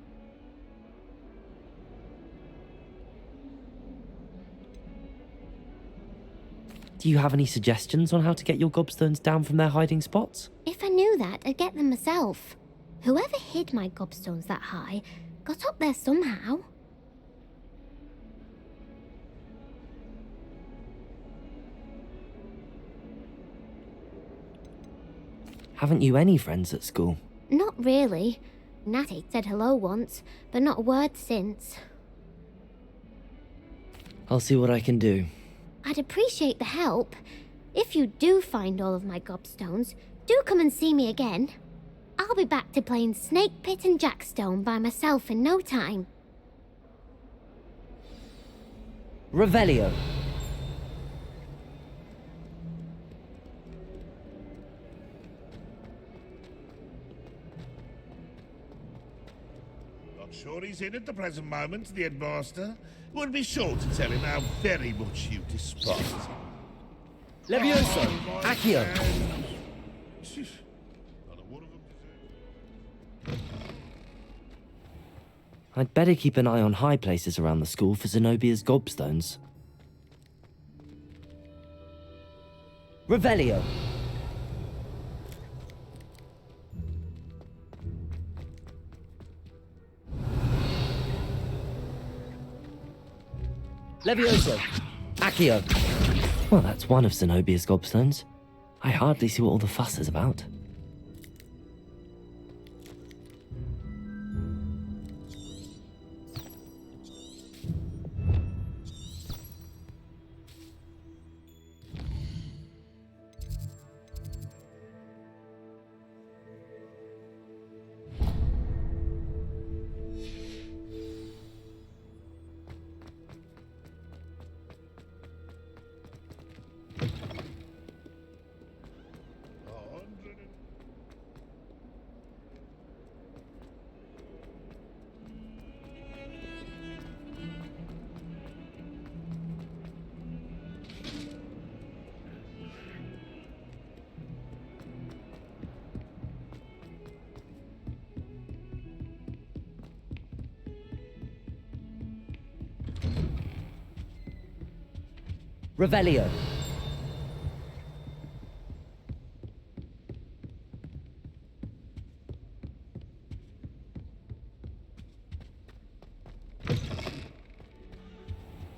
Do you have any suggestions on how to get your gobstones down from their hiding spots? If I knew that, I'd get them myself. Whoever hid my gobstones that high got up there somehow. Haven't you any friends at school? Not really. Natty said hello once, but not a word since. I'll see what I can do. I'd appreciate the help. If you do find all of my gobstones, do come and see me again. I'll be back to playing Snake Pit and Jackstone by myself in no time. Revelio. Not sure he's in at the present moment, the headmaster. Would be sure to tell him how very much you despise him. Levioso. Accio. I'd better keep an eye on high places around the school for Zenobia's gobstones. Revelio. Levioso. Accio. Well, that's one of Zenobia's gobstones. I hardly see what all the fuss is about. Revelio.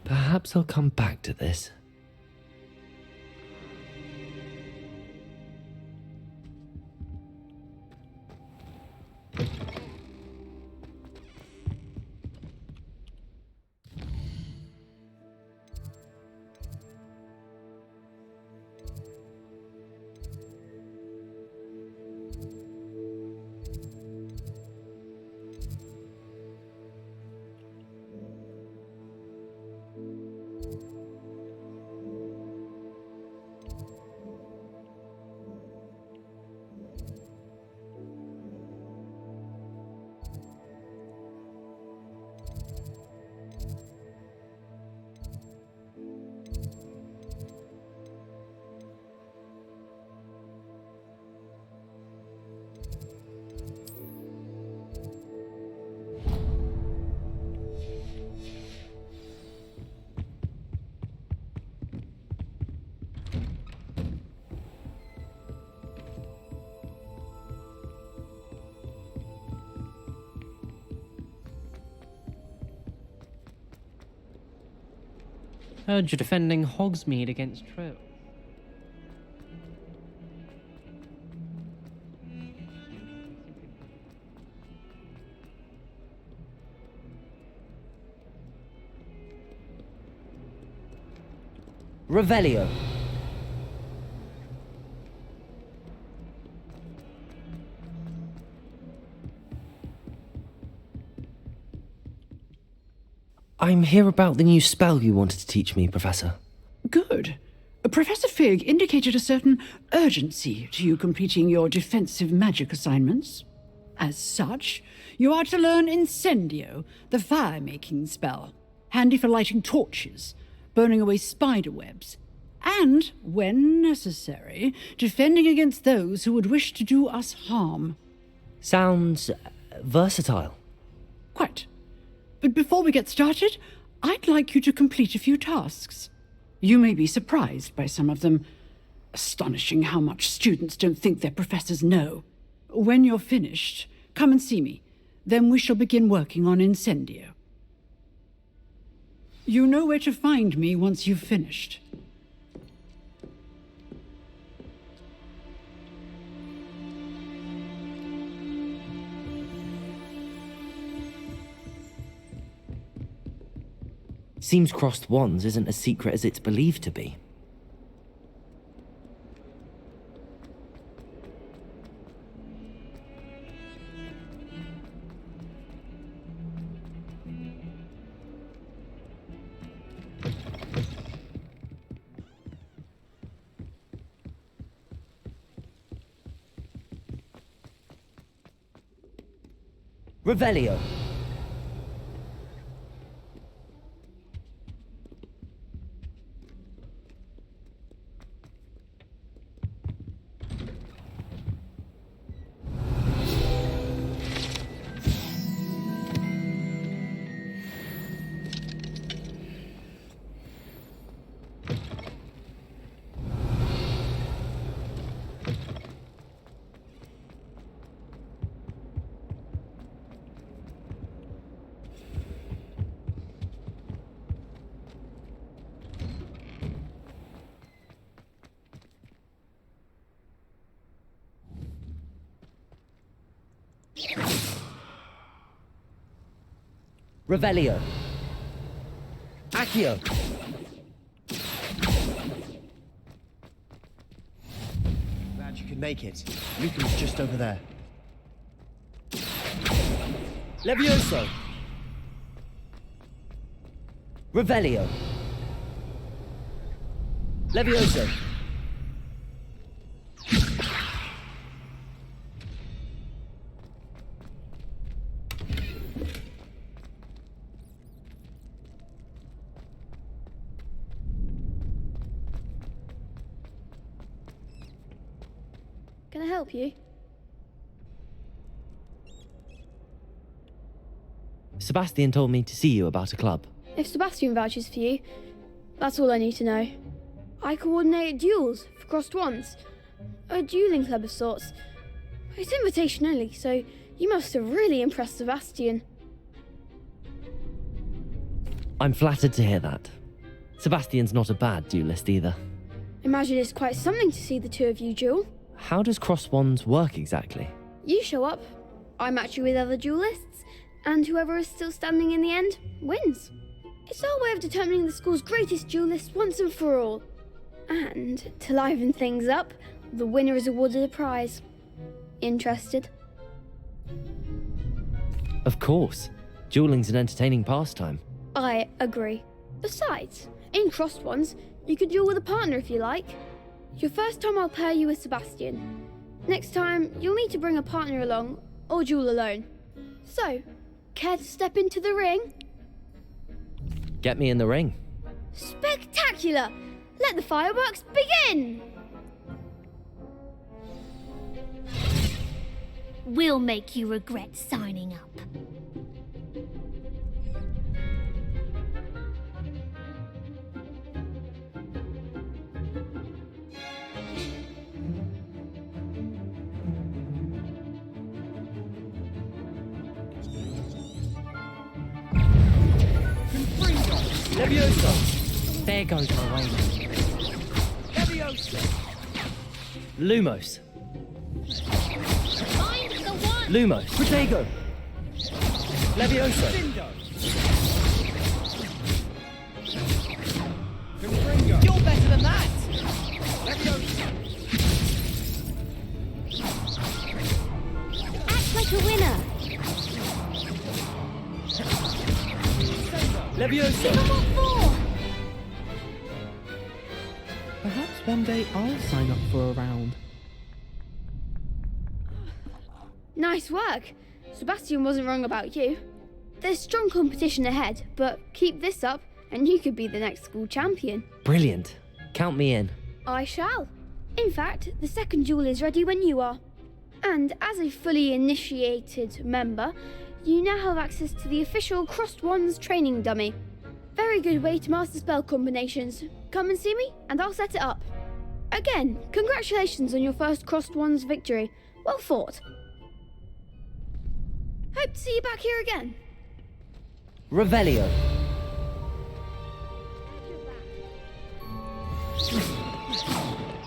Perhaps I'll come back to this. Heard you're defending Hogsmeade against trolls. Revelio. I'm here about the new spell you wanted to teach me, Professor. Good. Professor Fig indicated a certain urgency to you completing your defensive magic assignments. As such, you are to learn Incendio, the fire-making spell, handy for lighting torches, burning away spider webs, and, when necessary, defending against those who would wish to do us harm. Sounds versatile. Quite. But before we get started, I'd like you to complete a few tasks. You may be surprised by some of them. Astonishing how much students don't think their professors know. When you're finished, come and see me. Then we shall begin working on Incendio. You know where to find me once you've finished. Seems crossed wands isn't as secret as it's believed to be. Revelio. Revelio. Accio. Glad you could make it. Lucan's just over there. Levioso. Revelio. Levioso. Can I help you? Sebastian told me to see you about a club. If Sebastian vouches for you, that's all I need to know. I coordinate duels for crossed wands. A dueling club of sorts. It's invitation only, so you must have really impressed Sebastian. I'm flattered to hear that. Sebastian's not a bad duelist either. Imagine it's quite something to see the two of you duel. How does cross wands work exactly? You show up, I match you with other duelists, and whoever is still standing in the end wins. It's our way of determining the school's greatest duelist once and for all. And to liven things up, the winner is awarded a prize. Interested? Of course. Dueling's an entertaining pastime. I agree. Besides, in crossed ones, you could duel with a partner if you like. Your first time I'll pair you with Sebastian. Next time, you'll need to bring a partner along, or duel alone. So, care to step into the ring? Get me in the ring. Spectacular! Let the fireworks begin! We'll make you regret signing up. Levioso. There goes my way. Lumos. Find the one! Lumos. Protego. Levioso. You're better than that! Act like a winner! Levioso. Come on, four! Perhaps one day I'll sign up for a round. Nice work. Sebastian wasn't wrong about you. There's strong competition ahead, but keep this up and you could be the next school champion. Brilliant. Count me in. I shall. In fact, the second duel is ready when you are. And as a fully initiated member, you now have access to the official Crossed Wands training dummy. Very good way to master spell combinations. Come and see me and I'll set it up. Again, congratulations on your first Crossed Wands victory. Well fought. Hope to see you back here again. Revelio.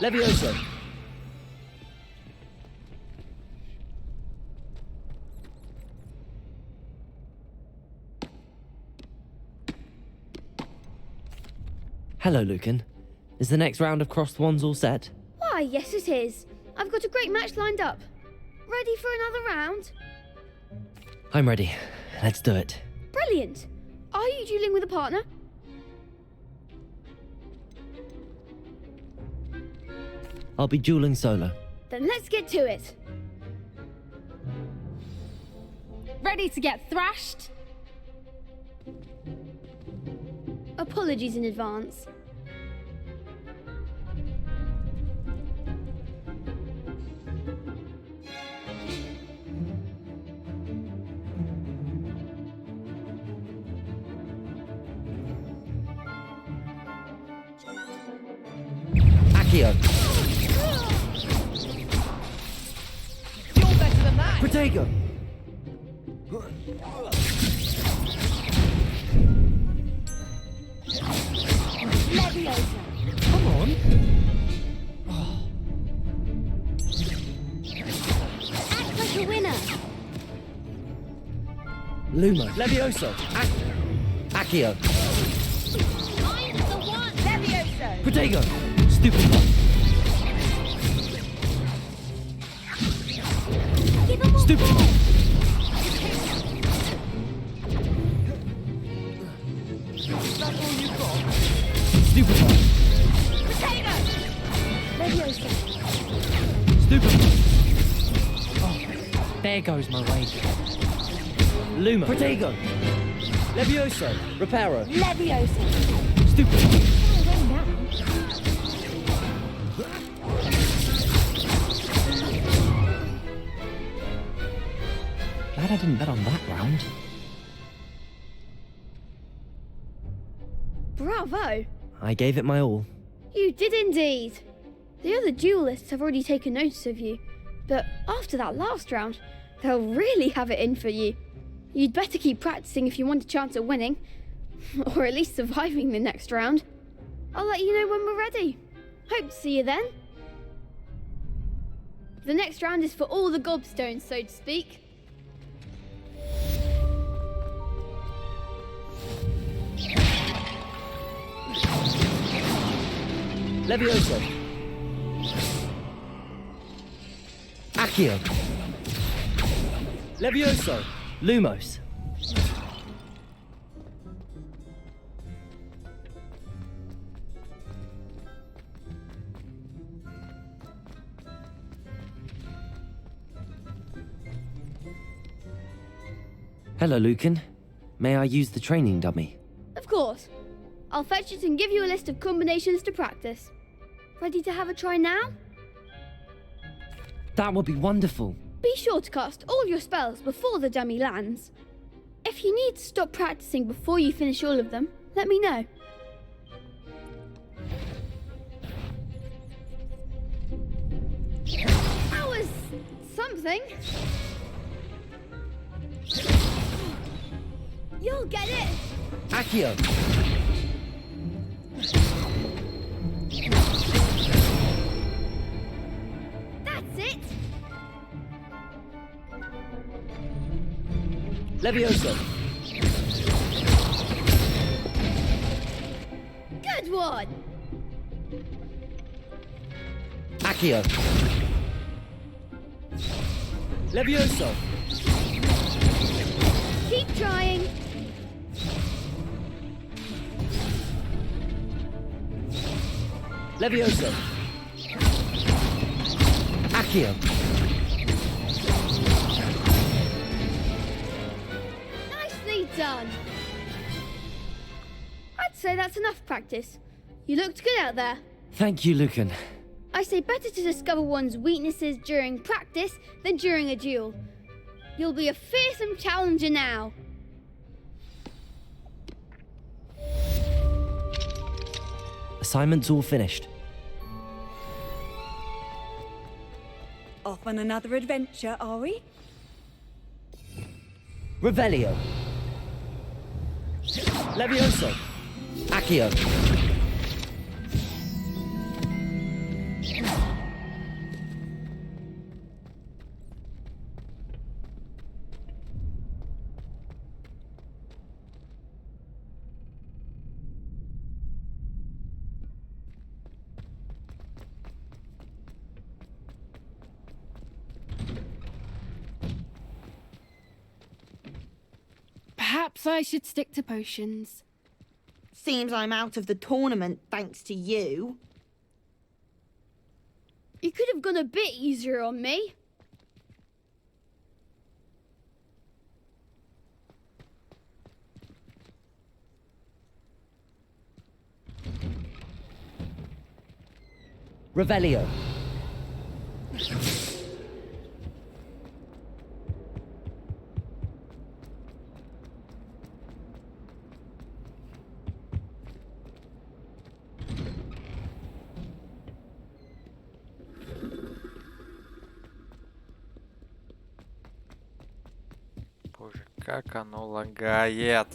Levioso. Hello, Lucan. Is the next round of Crossed Wands all set? Why, yes it is. I've got a great match lined up. Ready for another round? I'm ready. Let's do it. Brilliant. Are you dueling with a partner? I'll be dueling solo. Then let's get to it. Ready to get thrashed? Apologies in advance. Accio. You're better than that! Protego. Leviosa! Come on. Act like a winner! Lumo. Levioso. Accio. Find the one! Levioso! Protego. Stupid one. Give him one Stupid. more! Stupid one. Potato! Leviosa! Stupid one. Oh, there goes my wage. Luma. Protego. Levioso. Reparo. Leviosa! Stupid one. Glad I didn't bet on that round. Bravo! I gave it my all. You did indeed. The other duelists have already taken notice of you, but after that last round, they'll really have it in for you. You'd better keep practicing if you want a chance at winning, or at least surviving the next round. I'll let you know when we're ready. Hope to see you then. The next round is for all the gobstones, so to speak. Levioso. Accio. Levioso. Lumos. Hello, Lucan. May I use the training dummy? Of course. I'll fetch it and give you a list of combinations to practice. Ready to have a try now? That would be wonderful. Be sure to cast all your spells before the dummy lands. If you need to stop practicing before you finish all of them, let me know. That was something. You'll get it. Accio. That's it! Levioso. Good one! Accio. Levioso. Keep trying. Levioso. Accio. Nicely done. I'd say that's enough practice. You looked good out there. Thank you, Lucan. I say better to discover one's weaknesses during practice than during a duel. You'll be a fearsome challenger now. Assignment's all finished. Off on another adventure, are we? Revelio. Levioso. Accio. Perhaps I should stick to potions. Seems I'm out of the tournament thanks to you. You could have gone a bit easier on me. Revelio. Боже, как оно лагает.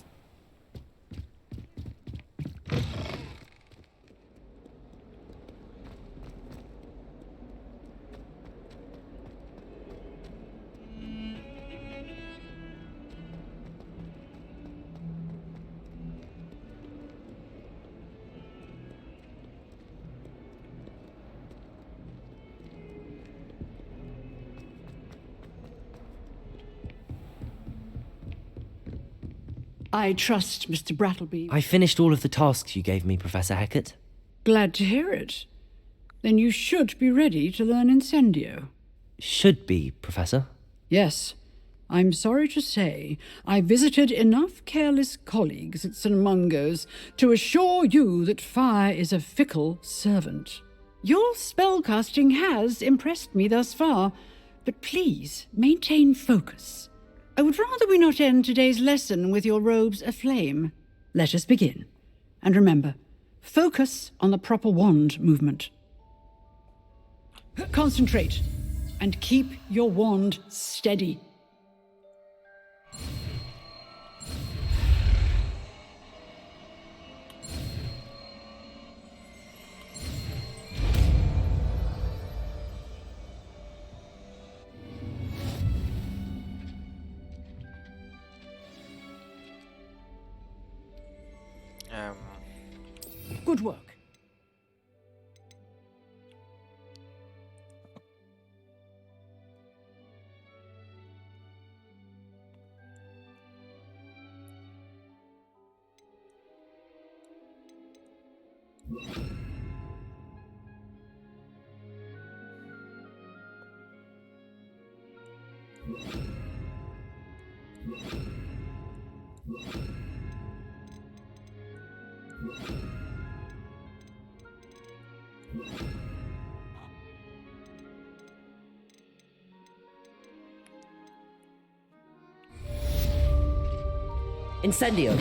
I trust Mr. Brattleby. I finished all of the tasks you gave me, Professor Hecat. Glad to hear it. Then you should be ready to learn Incendio. Should be, Professor. Yes. I'm sorry to say I visited enough careless colleagues at St. Mungo's to assure you that fire is a fickle servant. Your spellcasting has impressed me thus far, but please maintain focus. I would rather we not end today's lesson with your robes aflame. Let us begin. And remember, focus on the proper wand movement. Concentrate, and keep your wand steady. Good work. Incendio.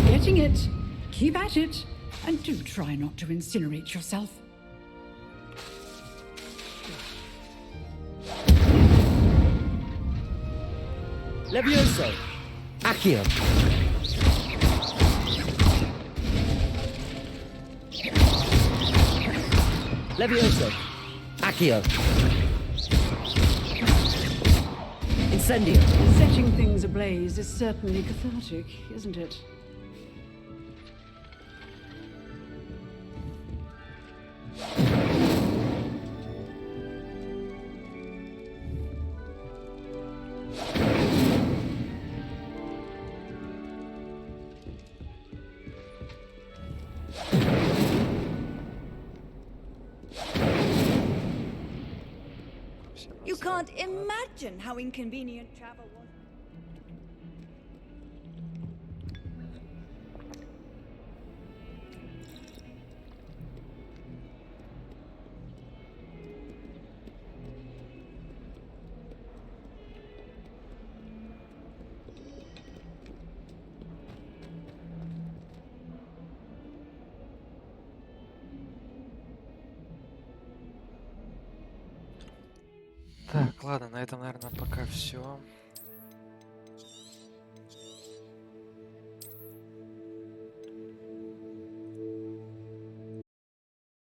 Getting it. Keep at it, and do try not to incinerate yourself. Levioso! Accio! Levioso! Accio! Incendio! Setting things ablaze is certainly cathartic, isn't it? You can't imagine how inconvenient travel was. Так, ладно, на этом, наверное, пока все.